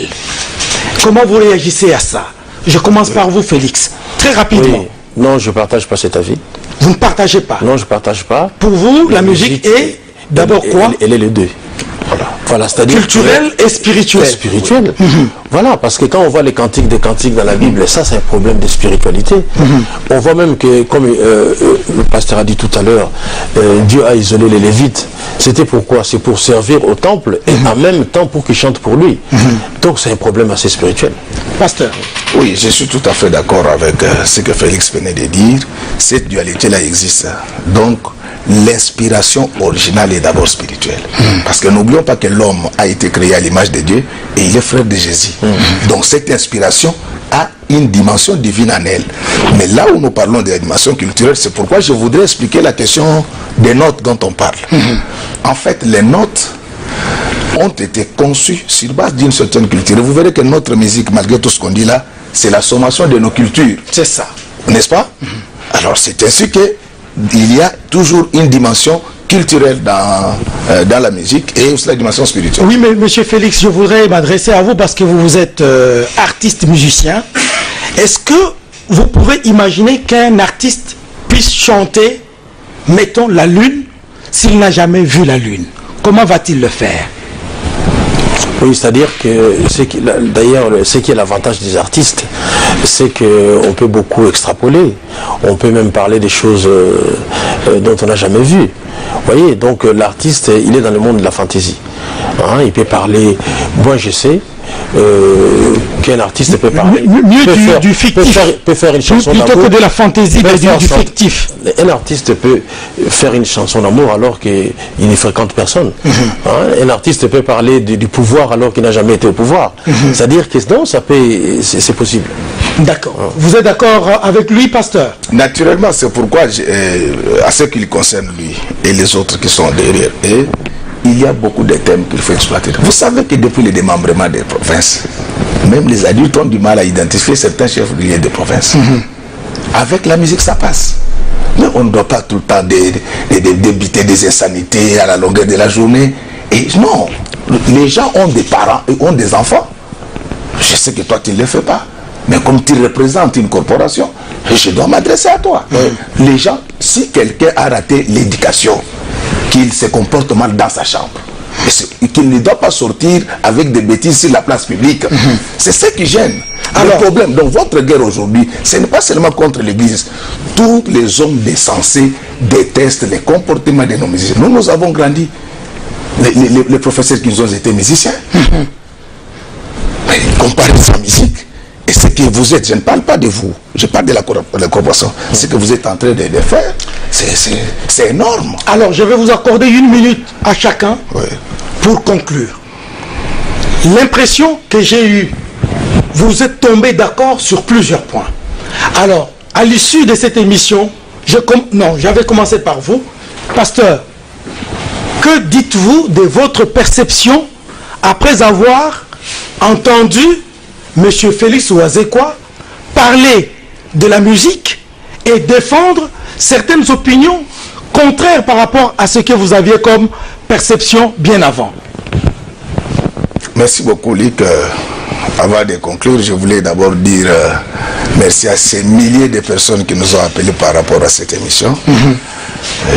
Comment vous réagissez à ça? Je commence par vous, Félix. Très rapidement. Oui. Non, je ne partage pas cet avis. Vous ne partagez pas? Non, je ne partage pas. Pour vous, la musique est d'abord quoi? Elle est les deux. Voilà, c'est-à-dire culturel et spirituel. Spirituel. Voilà, parce que quand on voit les cantiques des cantiques dans la Bible, ça c'est un problème de spiritualité. On voit même que, comme le pasteur a dit tout à l'heure, Dieu a isolé les Lévites. C'était pourquoi? C'est pour servir au temple et en même temps pour qu'ils chantent pour lui. Donc c'est un problème assez spirituel. Pasteur. Oui, je suis tout à fait d'accord avec ce que Félix venait de dire. Cette dualité-là existe. Donc, l'inspiration originale est d'abord spirituelle. Parce que n'oublions pas que l'homme a été créé à l'image de Dieu et il est frère de Jésus. Donc cette inspiration a une dimension divine en elle. Mais là où nous parlons de la dimension culturelle, c'est pourquoi je voudrais expliquer la question des notes dont on parle. En fait, les notes ont été conçues sur base d'une certaine culture. Et vous verrez que notre musique, malgré tout ce qu'on dit là, c'est la sommation de nos cultures. C'est ça. N'est-ce pas? Alors c'est ainsi que il y a toujours une dimension culturelle dans la musique et aussi la dimension spirituelle. Oui, mais monsieur Félix, je voudrais m'adresser à vous parce que vous êtes artiste musicien. Est-ce que vous pouvez imaginer qu'un artiste puisse chanter, mettons, la lune, s'il n'a jamais vu la lune? Comment va-t-il le faire? Oui, c'est-à-dire que, d'ailleurs, ce qui est l'avantage des artistes, c'est qu'on peut beaucoup extrapoler. On peut même parler des choses dont on n'a jamais vu. Vous voyez, donc l'artiste, il est dans le monde de la fantaisie. Hein, il peut parler, moi je sais, qu'un artiste peut parler. Mieux du fictif. Peut faire une chanson d'amour. Plutôt que de la fantaisie, mais du fictif. Un artiste peut faire une chanson d'amour alors qu'il ne fréquente personne. Hein, un artiste peut parler du pouvoir alors qu'il n'a jamais été au pouvoir. C'est-à-dire que non, c'est possible. D'accord. Vous êtes d'accord avec lui, pasteur? Naturellement, c'est pourquoi, à ce qui concerne lui et les autres qui sont derrière, il y a beaucoup de thèmes qu'il faut exploiter. Vous savez que depuis le démembrement des provinces, même les adultes ont du mal à identifier certains chefs religieux de province. Avec la musique, ça passe. Mais on ne doit pas tout le temps débiter des insanités à la longueur de la journée. Et non, les gens ont des parents et ont des enfants. Je sais que toi, tu ne le fais pas. Mais comme tu représentes une corporation, je dois m'adresser à toi. Les gens, si quelqu'un a raté l'éducation, qu'il se comporte mal dans sa chambre, Et qu'il ne doit pas sortir avec des bêtises sur la place publique. C'est ce qui gêne. Alors, le problème, donc votre guerre aujourd'hui, ce n'est pas seulement contre l'Église. Tous les hommes décensés détestent les comportements de nos musiciens. Nous avons grandi. Les professeurs qui nous ont été musiciens. Mais comparez sa musique et ce que vous êtes. Je ne parle pas de vous. Je parle de la corporation. Ce que vous êtes en train de faire, c'est énorme. Alors, je vais vous accorder 1 minute à chacun pour conclure. L'impression que j'ai eue, vous êtes tombés d'accord sur plusieurs points. Alors, à l'issue de cette émission, j'avais commencé par vous. Pasteur, que dites-vous de votre perception après avoir entendu M. Félix Ouazekwa parler de la musique et défendre certaines opinions contraires par rapport à ce que vous aviez comme perception bien avant? Merci beaucoup, Luc. Avant de conclure, je voulais d'abord dire merci à ces milliers de personnes qui nous ont appelés par rapport à cette émission.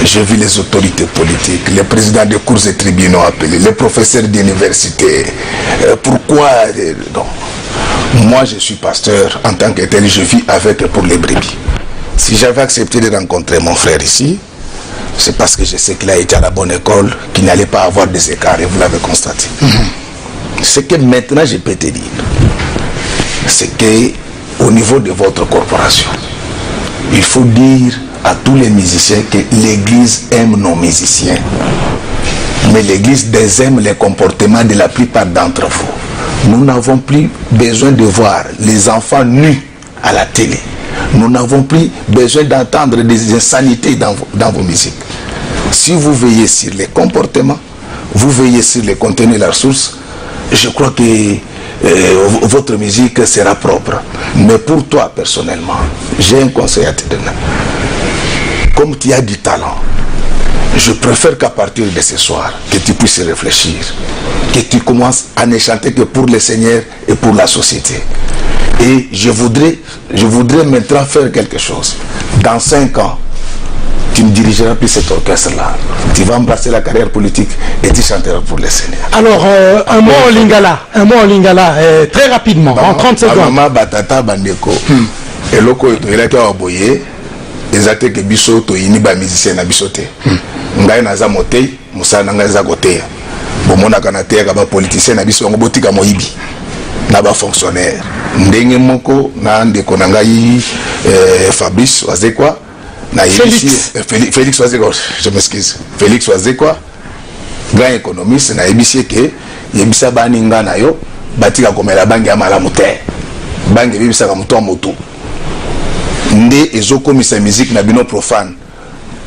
J'ai vu les autorités politiques, les présidents des cours et tribunaux appelés, les professeurs d'université. Pourquoi non. Moi, je suis pasteur en tant que tel, je vis avec et pour les brebis. Si j'avais accepté de rencontrer mon frère ici, c'est parce que je sais qu'il a été à la bonne école, qu'il n'allait pas avoir des écarts, et vous l'avez constaté. Ce que maintenant je peux te dire, c'est qu'au niveau de votre corporation, il faut dire à tous les musiciens que l'Église aime nos musiciens. Mais l'Église désaime les comportements de la plupart d'entre vous. Nous n'avons plus besoin de voir les enfants nus à la télé. Nous n'avons plus besoin d'entendre des insanités dans vos musiques. Si vous veillez sur les comportements, vous veillez sur les contenus et la source, je crois que votre musique sera propre. Mais pour toi, personnellement, j'ai un conseil à te donner. Comme tu as du talent, je préfère qu'à partir de ce soir, que tu puisses réfléchir, que tu commences à ne chanter que pour le Seigneur et pour la société. Et je voudrais maintenant faire quelque chose. Dans 5 ans, tu ne dirigeras plus cet orchestre-là. Tu vas embrasser la carrière politique et tu chanteras pour le Seigneur. Alors, un mot en lingala, très rapidement, en 30 secondes. Maman, batata, bandeko. Et loko, il a été aboyé. Ezate ke biso to yini ba musicien na biso te. Ngai na za moté, musa na ngai za côté. Bomona kana te ka ba politicien na biso ngo botika moyibi. Na ba fonctionnaire. Ndenge moko na ndeko na ngai Fabrice Ouazekwa na Félix Ouazekwa, je m'excuse. Félix Ouazekwa, grand économiste na ebisi ke yebisa baninga na yo batika komela bangi ya malamu te. Bangi bibisa ka muto moto. Nde ezokomisa musique na bino profane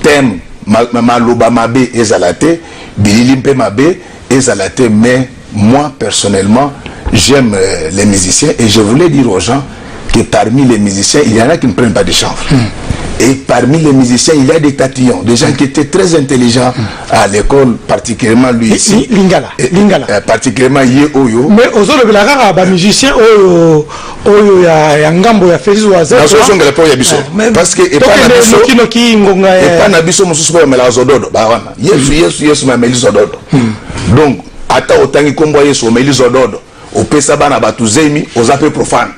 thème maloba mabe ezalate bilili mpe mabe ezalate. Mais moi personnellement j'aime les musiciens et je voulais dire aux gens que parmi les musiciens il y en a qui ne prennent pas de chanvre. Et parmi les musiciens il y a des tatillons, des gens qui étaient très intelligents à l'école, particulièrement lui ici Lingala. Particulièrement Ye Oyo. Mais aux autres la rara ba musicien Oyo ya ngambo ya Félix Ouazekwa. Na so ngela po ya biso parce que et pas na biso mususu po mela zododo ba wana. Yesu ma meli zododo. Donc ata otangi kombo Yesu meli zododo opesa bana batuzemi ozape profane.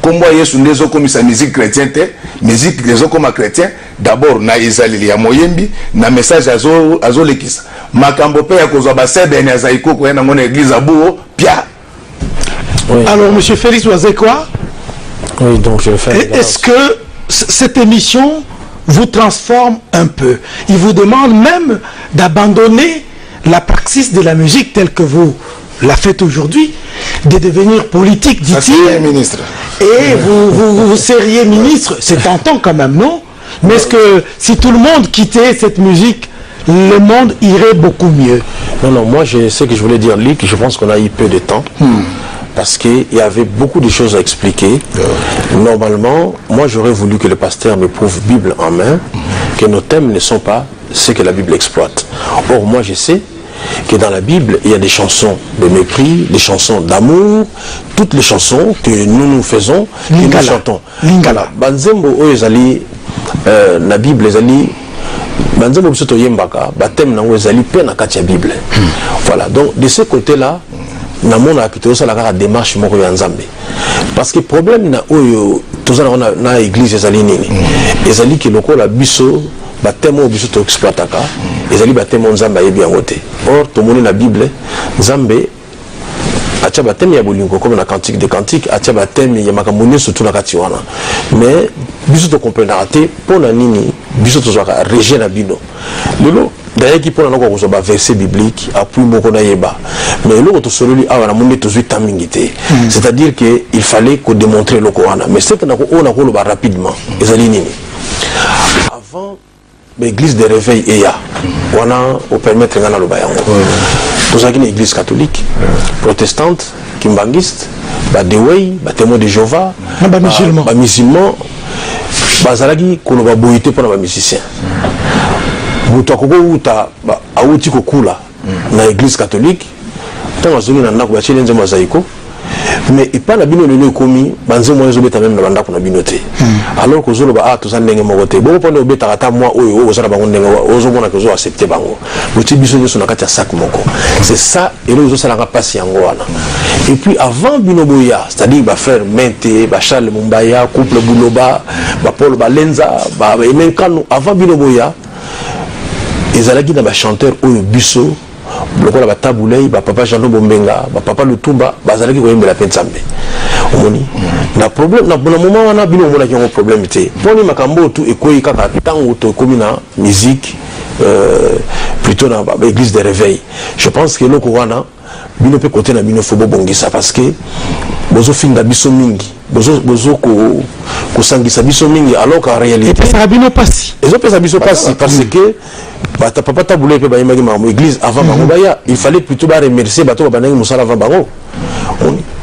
Kombo Yesu ndezo komisa musique chrétienne te, musique ndezo koma chrétien d'abord na ezaleli ya moyembi na message azo lekisa. Makambo pe ya kozwa ba sebe na zaiko ko na ngona église abuo pia. Oui. Alors monsieur Félix Ouazekwa, oui, donc je vais faire. Est-ce que cette émission vous transforme un peu? Il vous demande même d'abandonner la praxis de la musique telle que vous la faites aujourd'hui, de devenir politique, dit-il. Ministre. Et vous seriez ministre, c'est tentant quand même, non? Mais est-ce que si tout le monde quittait cette musique, le monde irait beaucoup mieux? Non, moi je sais que je voulais dire, Luc, je pense qu'on a eu peu de temps. Parce qu'il y avait beaucoup de choses à expliquer. Normalement, moi j'aurais voulu que le pasteur me prouve Bible en main, que nos thèmes ne sont pas ce que la Bible exploite. Or, moi je sais que dans la Bible, il y a des chansons de mépris, des chansons d'amour, toutes les chansons que nous faisons, que nous chantons. Lingala. Banzembo Oyezali, la Bible Ezali, banzembo biso toyembaka bathème nango ezali pe na kati ya Bible. Voilà, donc de ce côté-là, namona ki tozala kaka démarche moko ya Nzambe. Parce que problème na oyo tozala na église ezali nini? Ezali ki lokola biso bathème oyo biso to exploitaka, ezali bathème Nzambe ayebi yango te. Or tomoni na Bible, Nzambe atia bathème ya bolingo comme na cantique de cantique, atia bathème ya makambo nyonso surtout na kati wana. Mais biso to comprendre te pona nini biso tozwaka rejet na bino. Lelo d'ailleurs qui pona nako kozoba verset biblique appui moko na yeba. Mais lelo to sololi awa na monde tozwi tamingité. C'est-à-dire que il fallait qu'on démontrer le Coran. Mais c'est nako on ko loba rapidement. Ezali nini? Avant l'église de réveil eya wana au permettre ngana loba yango. Tozaki une église catholique, protestante, kimbangiste, badewei, témoins de Jéhovah, musulmans, bazalaki koloba boyité pour les musiciens. Mutu akoko uta auti kokula na église catholique, tant azongi na ndako bachele nzembo zaiko. Mais il parle bino lelo komi banze mo ezo beta même na bandako na bino te. Alors que zolo ba to ndenge moko te. Bo pone obeta kata moi oyo ozala bango ndenge ozo mona que zo accepter bango. Muti biso nyoso na kati ya sac moko. C'est ça et le zo sala ka passe yango wana. Et puis avant bino boya, c'est-à-dire ba frère Mente, ba Charles Mumbaya, couple Buloba, ba Paul Balenza, ba Emenkano avant bino boya. Ezalaki na ba chanteur oyo biso lokola batabulei ba papa Jean Bombenga ba papa Lutumba bazalaki koyembela Nzambe omoni na problème na moment wana bino mona ki un problème te poni makambo tu ekoyi kaka tango to komi na musique plutôt na église de réveil. Je pense que loko wana bino pe côté na bino fo bongisa parce que bozo finga biso mingi bozo ko sangisa biso mingi alors qu'en réalité ça bino passi ezo pesa biso passi parce que papa tabulé pe ba imagi ma église avant bango baya il fallait plutôt ba remercier bato ba nangi musala avant bango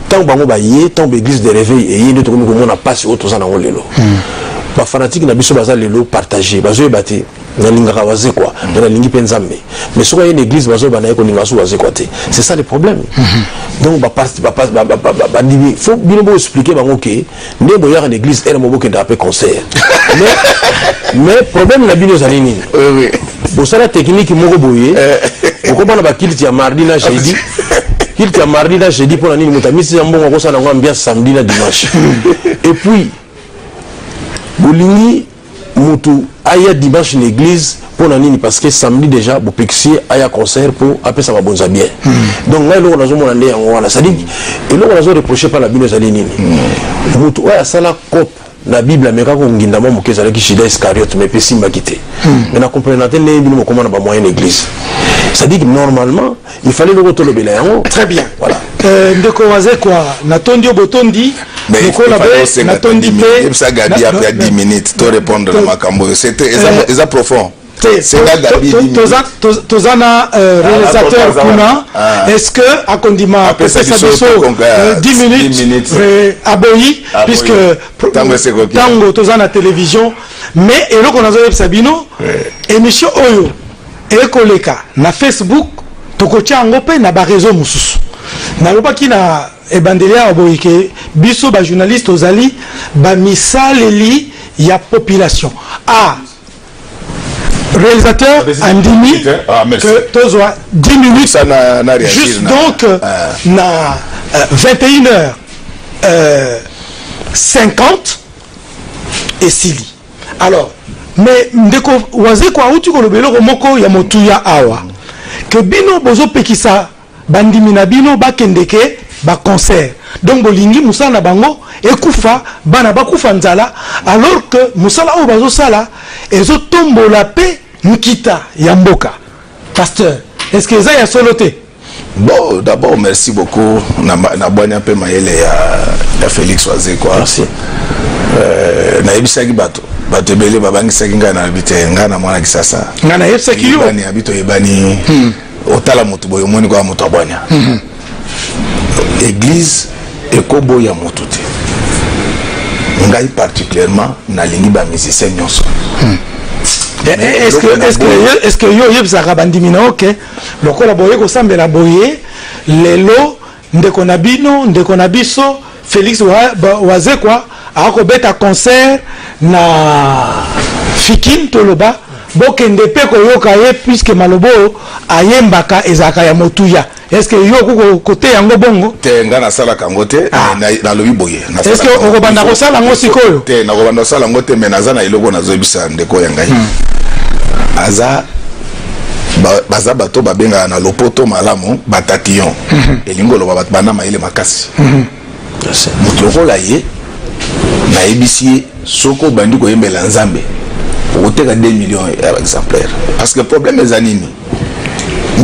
tant bango ba yé tant église de réveil et yé to ko mona passi auto za na lelo ba fanatique na biso baza lelo partager bazo bati na linga kawaze quoi na lingi Nzambe mais sur une église bazo ba na ko linga su waze quoi te c'est ça le problème. Donc ba dimi faut bien bon expliquer bango que ne boya en église elle mo boke d'après concert mais problème na bino za nini oui bon ça la technique moko boye ko bana ba kilti ya mardi na jeudi kilti ya mardi na jeudi pour la nini mutamisi mbongo ko sala ngwa ambiance samedi na dimanche et puis bolingi mutu aya dimanche l'église pour la nini parce que samedi déjà bo pexier aya concert pour après ça va bonza bien. Donc là on a zo monande yango wana ça dit et là on a zo reprocher par la bino za nini mutu aya sala cop la Bible mais quand on ginda mo kezala ki Judas Iscariote mais pesi mbakité mais na comprendre te ne bino comment na ba moyen église ça dit que normalement il fallait le retour le bilan. Très bien, voilà ndeko waze quoi natondi obotondi mais il faut natondi pe ça Gabi après 10 minutes to répondre na makambo c'était ça profond. Tozana réalisateur Kuna, est-ce que à Kondima peut ça 10 minutes aboyi puisque tango Tozana télévision mais et là qu'on a vu Sabino émission Oyo et koleka na Facebook tokotia ngope na ba réseau mususu na loba ki na ebandelia aboyi ke biso ba journaliste ozali ba misaleli ya population réalisateur Andimi que tozoa 10 minutes ça n'a juste donc na 21h50 et Sili alors mais ndeko waze kwa uti ko lobelo moko ya motuya awa que bino bozo pekisa bandimi na bino bakendeke ba concert donc bolingi musala bango ekufa bana bakufa nzala alors que musala o bazo sala ezo tombola pe Nkita Yamboka. Pasteur, est-ce que ça y a soloté? Bon, d'abord, merci beaucoup. Na boanya pe maele ya Félix Waze quoi. Merci. Na ebisaki bato. Bato bele babangi sakinga na habite ngana mwana kisasa. Ngana ebisaki yo. Bani habito yebani. Otala mutu boyo moni kwa mutu abonya. Église ekobo ya mutu te. Ngai particulièrement na lingi ba musicien nyonso. Est-ce que yo yebzaka bandimina ok lokola boye ko sambela boye lelo ndeko na bino ndeko na biso Félix Waze quoi ako beta concert na Fikin toloba bokende pe koyoka ye puisque malobo ayembaka ezaka ya motuya. Est-ce que yo côté yango bongo te ngana sala kangote na lobi boye est-ce que okobanda ko sala ngo sikoyo te na kobanda sala ngote me nazana iloko nazobisa ndeko ya ngai aza baza bato babenga na lopoto malamu batatillon elingolo babat bana maile makasi mutokola ye na ebisi soko bandi ko yembela nzambe oteka 2 millions exemplaires parce que problème ezanini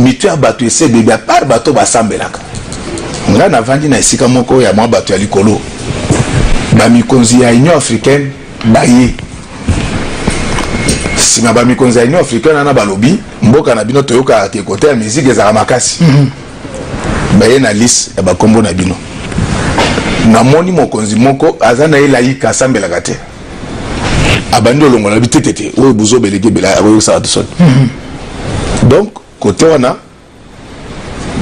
mitu ya bato ese bebe à part bato basambelaka nga na vandi na esika moko ya mwa bato ya likolo bamikonzi ya Union africaine baye sima bamikonzi ya Union africaine na balobi mboka na bino toyoka ke kote ya musique ezaka makasi baye na liste ya bakombo na bino na moni mokonzi moko aza na elaika asambelaka te abandi olongola bitetete oyo buzo belege bela akoyokisaka tosoni donc côté wana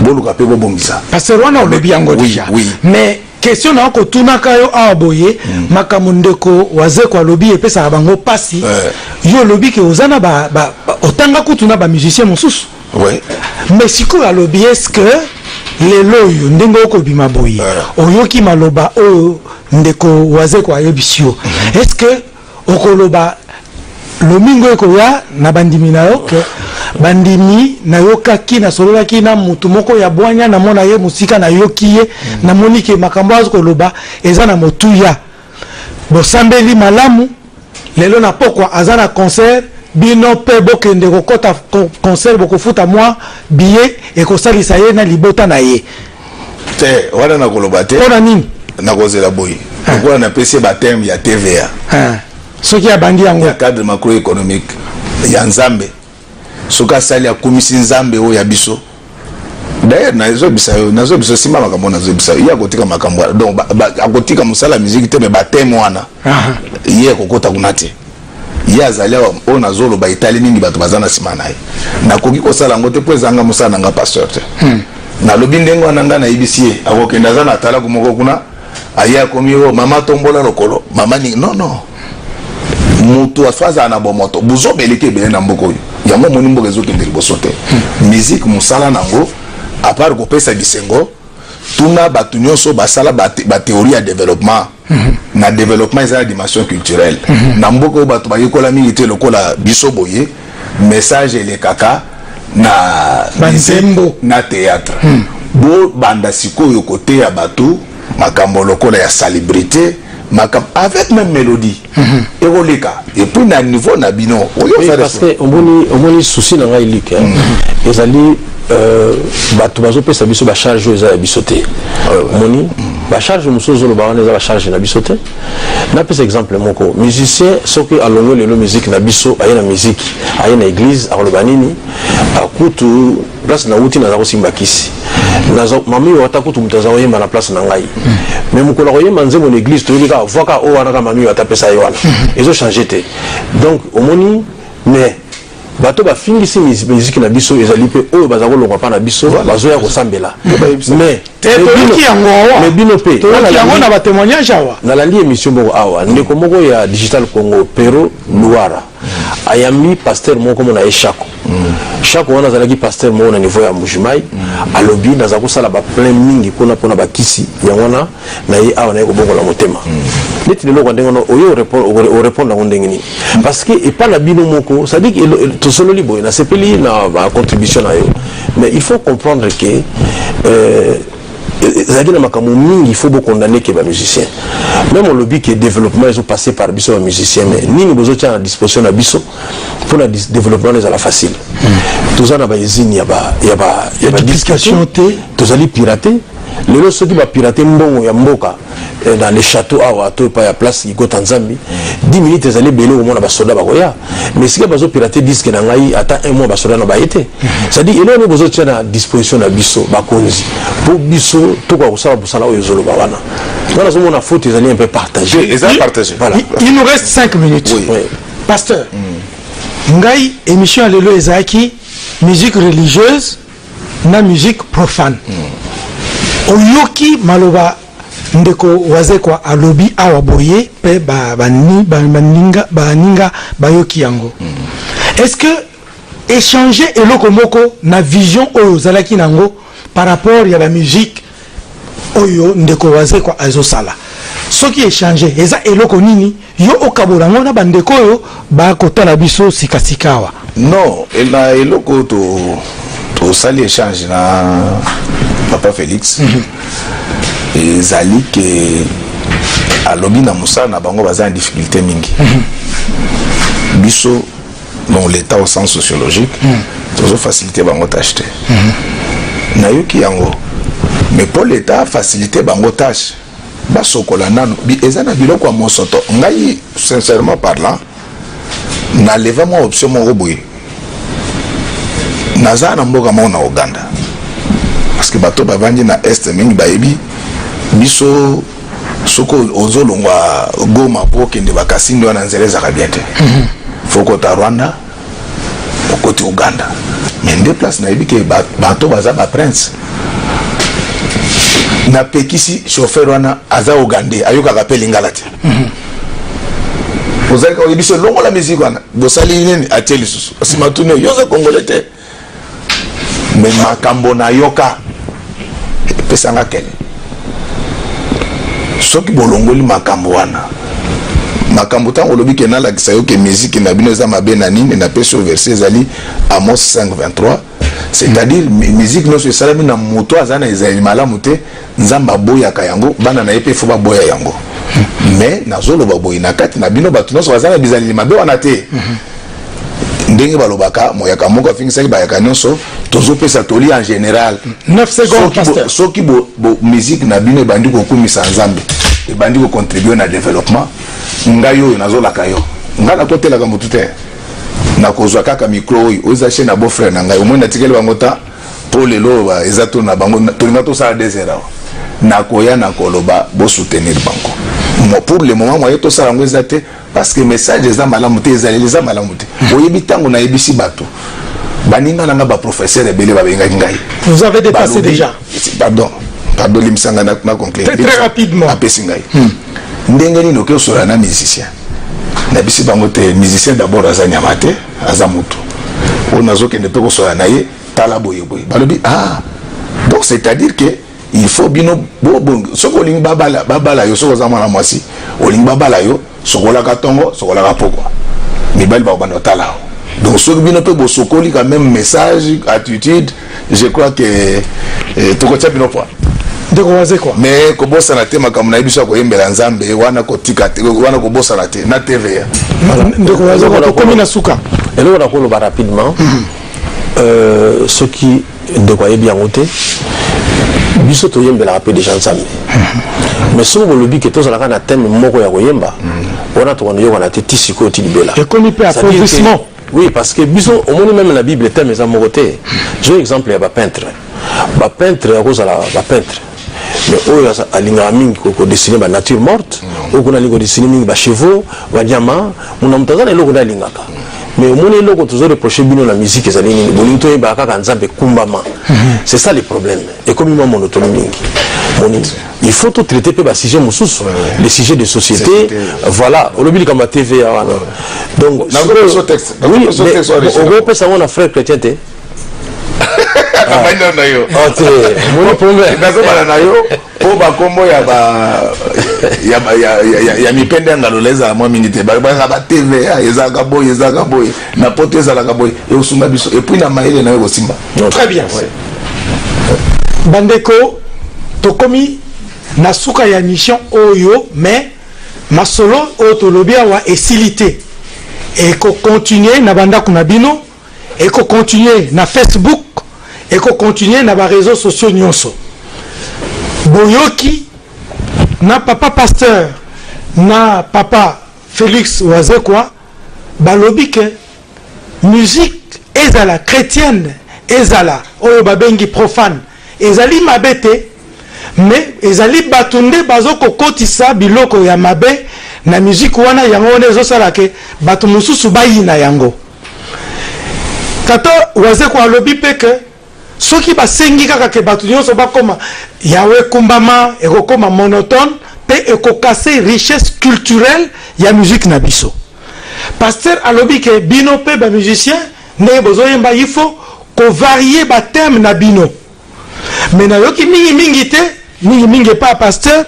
boluka pe bobongisa pasteur wana olobi yango déjà mais question na ko tunaka yo aboye makamu ndeko waze kwa lobi epesa bango pasi yo lobi ke ozana ba otanga kutuna ba musicien mosusu ouais mais siko ya lobi est-ce que lelo yo ndengo ko bima boye oyoki maloba o ndeko waze kwa yebisio est-ce que okoloba lomingo ekoya na bandimi na yo ke bandimi na yokaki na sololaki na mutu moko ya bwanya na mona ye musika na yokiye na monike makambo azo koloba eza na motuya bosambeli malamu lelo na pokwa azana concert bino pe bokende kokota concert bokofuta moi billet ekosalisa ye na libota na ye te wana na koloba te ona nini na kozela boy ko na pese ba terme ya TVA soki ya bandi yango ya cadre macroéconomique ya nzambe soka sali ya komisi nzambe o ya biso d'ailleurs nazo biso sima makambo nazo biso ya kotika makambo donc akotika musala musique te me ba thème wana ye kokota kunate ye azali o nazolo ba itali mingi bato bazana sima naye nakoki kosala ngote po ezanga musala nga pasteur te na lobi ndengo nanga na ibisie akokenda zana tala kumoko kuna aya komi o mama tombola lokolo mama ni non mutu afaza na bomoto buzo beleke bele na mboko yango moni mboka ezokende liboso te musique musala nango à part ko pesa bisengo tuna batu nyonso basala ba théorie ya développement na développement eza dimension culturelle na mboko batu bayekola mingi te lokola biso boye message ele kaka na banzembo na théâtre bo banda sikoyo côté ya batu makambo lokola ya célébrité avec même mélodie et puis na niveau na bino parce que on souci na ngai lik ezali bato bazopesa biso ba charge eza biso te moni ba charge musozo lo ba eza ba charge na biso te na pesa exemple moko musicien soki alongo lelo musique na biso ayena musique ayena église akoloba nini akutu place na uti na kosimba kisi nazo mami watakutu mutaza oyemba na place na ngai mais mukola oyemba nzembo na église to yika voka o wana ka mami watapesa yoana ezo changer te donc omoni mais bato ba fingisi musique na biso ezali pe oyo bazako longwa pa na biso bazoya kosambela mais mais bino pe yango na ba témoignage awa na landi émission boko awa ndeko moko ya Digital Congo Pero Luara ayami pasteur moko mona eshako chaque wana zalaki pasteur moko na niveau ya Mujimai alobi nazako sala ba plein mingi pona ba kisi yangona na ye awa na ko bongo la motema neti lelo kwa ndengo oyo répondre na ndengini parce que et pas la bino moko ça dit que to solo libo na sepeli na ba contribution na yo mais il faut comprendre que zaki na makambo mingi il faut beaucoup condamner que ba musicien même on lobby que développement ils ont passé par biso ba musicien mais nini bozo tia à disposition na biso pour le développement les ala facile tous na ba usine ya ba discussion te tous ali pirater lelo soki ba pirater mbongo ya mboka dans les châteaux awa to pa ya place iko Tanzanie 10 minutes ezali belé au monde ba soldat ba koya mais si bazo pirater disque na ngai ata un mois ba soldat na ba été ça dit elone bozo tia na disposition na biso ba konzi pour biso to kwa kusala busala oyo zolo ba wana voilà zomo na faute ezali un peu partagé voilà il nous reste 5 minutes oui. Pasteur ngai émission lelo ezaki musique religieuse na musique profane oyoki maloba ndeko waze kwa alobi awa boye pe baninga bayoki yango est-ce que échanger eloko moko na vision oyo zalaki nango par rapport ya la musique oyo ndeko waze kwa azosala soki échanger eza eloko nini yo okabolango na bandeko oyo bakotala biso sikasikawa? Non, na eloko to sali échange na Papa Félix ezali ke alobi na musala na bango baza en difficulté mingi biso dans l'état au sens sociologique toujours facilité bango tâche te na yoki yango mais pour l'état facilité bango tâche basokola nano eza na biloko ya mosoto ngai sincèrement parlant na leva mo option moko boye naza na mboka moko na Uganda parce que bato bavandi na est mingi bayebi biso soko ozolongwa Goma po kende bakasindi wana nzela ezaka bien te foko ta Rwanda okoti Uganda mais nde place nayebi ke bato baza ba prince na pekisi chauffeur wana aza Ugandais ayoka pe lingala te ozali ka biso longo la musique wana bosali nini ateli susu simatune yoza congolais te mais makambo na yoka pesanga kele soki bolongoli makambo wana makambo tango lobi ke na la kisayo ke musique na bino za mabe na nini na pe sur verset ezali Amos 5:23 c'est-à-dire musique no so salami na moto azana ezali malamu te nzamba boya ka yango bana na epe fo ba boya yango mais nazolo ba boya na kati na bino batu no so azana bizali mabe wana te ndenge balobaka moyaka moko afingisa bayaka nyonso tozo pesa toli en général 9 secondes pasteur soki bo musique na bino bandi ko kumisa nzambe e bandi ko contribuer na développement ngayo nazola kayo ngala kotela ka mutu te na kozwa kaka micro oyo oza na beau frère na ngai au moins natikeli bango ta pour lelo ba ezato na bango tolinga to sala desera na koya na koloba bo soutenir bango pour le moment moi to sala ngo ezate parce que message eza malamu te ezali eza malamu te oyebi tango na yebisi bato baninga nanga ba professeur ebele ba benga ngai vous avez dépassé déjà pardon limsanga na conclure très rapidement apesi ngai ndenge ni noke osola na musicien na bisi bango te musicien d'abord aza nyama te aza mutu on azokende pe kosola na ye tala boye boye balobi donc c'est-à-dire que il faut bino bon soko lingi babala yo soko za mwana mwasi olingi babala yo sokola ka tongo sokola ka pokwa mibali ba bano tala donc soko bino pe bosokoli quand même message attitude je crois que tokotia bino point de quoi quoi mais ko bossa na te makamuna ibiso ko yembela nzambe wana ko tika wana ko bossa na te na TV de quoi ko komi na suka et là on a ko ba rapidement ce qui de quoi bien noté biso to yembela rapide déjà nzambe mais so bo lobi que to zalaka na thème moko ya ko yemba wana to wana yo wana te tisiko ti libela et comme il peut applaudissement oui parce que biso au moins même la Bible thème za mokoté j'ai exemple ya ba peintre ya kozala ba peintre mais oyo alinga mingi ko dessiner ba nature morte ou ko na lingo dessiner mingi ba chevaux ba diamant mona mutazana eloko na lingaka mais au moins eloko toujours reprocher bino la musique ezali nini bolinto e ba kaka nzambe kumbama c'est ça le problème et comme moi monotonie mingi il faut tout traiter pe ba sujet mususu les sujets de société voilà au lobby comme TV donc na texte oui on peut savoir na frère chrétien te kabanya na yo ote moni pombe bazo bala na yo po ba kombo ya mipende ngaloleza mwa mingi te ba TV ezaka boy na poto ezalaka boy e usunga biso et puis na maile na yo simba très bien bandeko tokomi na suka ya mission oyo mais masolo otolobia wa esilité et ko continuer na banda kuna bino et ko continuer na Facebook et qu'on continue dans les réseaux sociaux nyonso boyoki na papa pasteur na papa Félix Wazekwa balobi que musique ezala chrétienne ezala oyo babengi profane ezali mabete mais ezali batunde bazoko kotisa biloko ya mabe na musique wana yango onezo sala ke batu mususu bayina yango tata Wazekwa alobi pe que soki basengi kaka ke batu nyonso bakoma yawe kumbama ekokoma monotone pe ekokase richesse culturelle ya musique na biso Pasteur alobi ke bino pe ba musicien ne bozoyemba il faut ko varier ba thème na bino. Mais na yoki mingi te mingi pas pasteur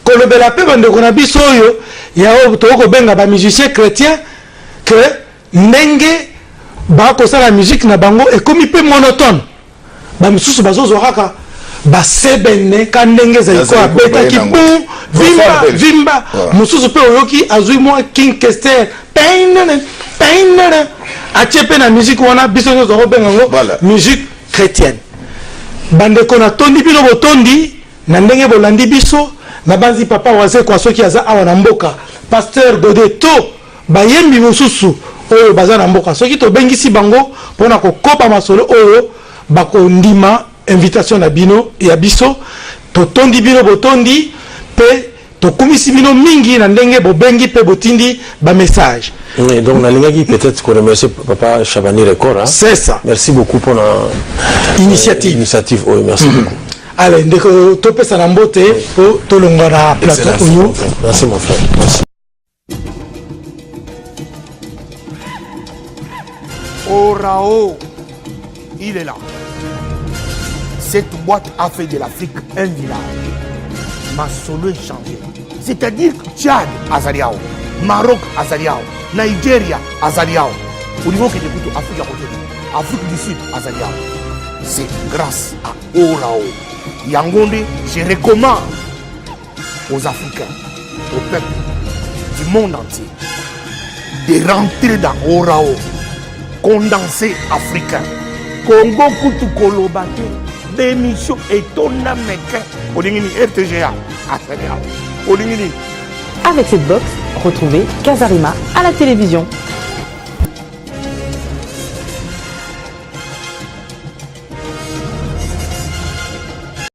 ko lobela pe bande ko na biso yo ya o to ko benga ba musicien chrétien que ndenge ba ko sala musique na bango et comme il peut monotone ba misusu bazozo haka ba sebene ka ndenge za ko abeta ki bon vimba mususu pe oyoki azui moi king kester painene achepe na musique wana biso zo benga ngo musique chrétienne bande ko na tondi bino botondi na ndenge bolandi biso na banzi papa waze kwa soki aza awa na mboka pasteur Godeto bayembi mususu oyo baza na mboka soki to bengisi bango pona ko kopa masolo oyo bako ndima invitation na bino ya biso to tondi bino botondi pe to komisi bino mingi na ndenge bobengi pe botindi ba message. Oui, donc Nalingaki peut-être qu'on remercie Papa Chabani Record. Hein? C'est ça. Merci beaucoup pour la initiative. Oui, merci beaucoup. Allez, ndeko topé sa nambote pour to longara plateau oyo. Merci mon frère. Merci. Orao, il est là. Cette boîte a fait de l'Afrique un village. Ma solo est changé. C'est-à-dire Tchad, Azaliao, Maroc, Azaliao, Nigeria, Azaliao. Au niveau que j'écoute Afrique à côté, Afrique du Sud, Azaliao. C'est grâce à Orao. Yangonde, je recommande aux Africains, au peuple du monde entier, de rentrer dans Orao. Condensé africain. Congo Kutu Kolobate, démission et ton américain. Olingini RTGA. Olingini. Avec cette box, retrouvez Casarima à la télévision.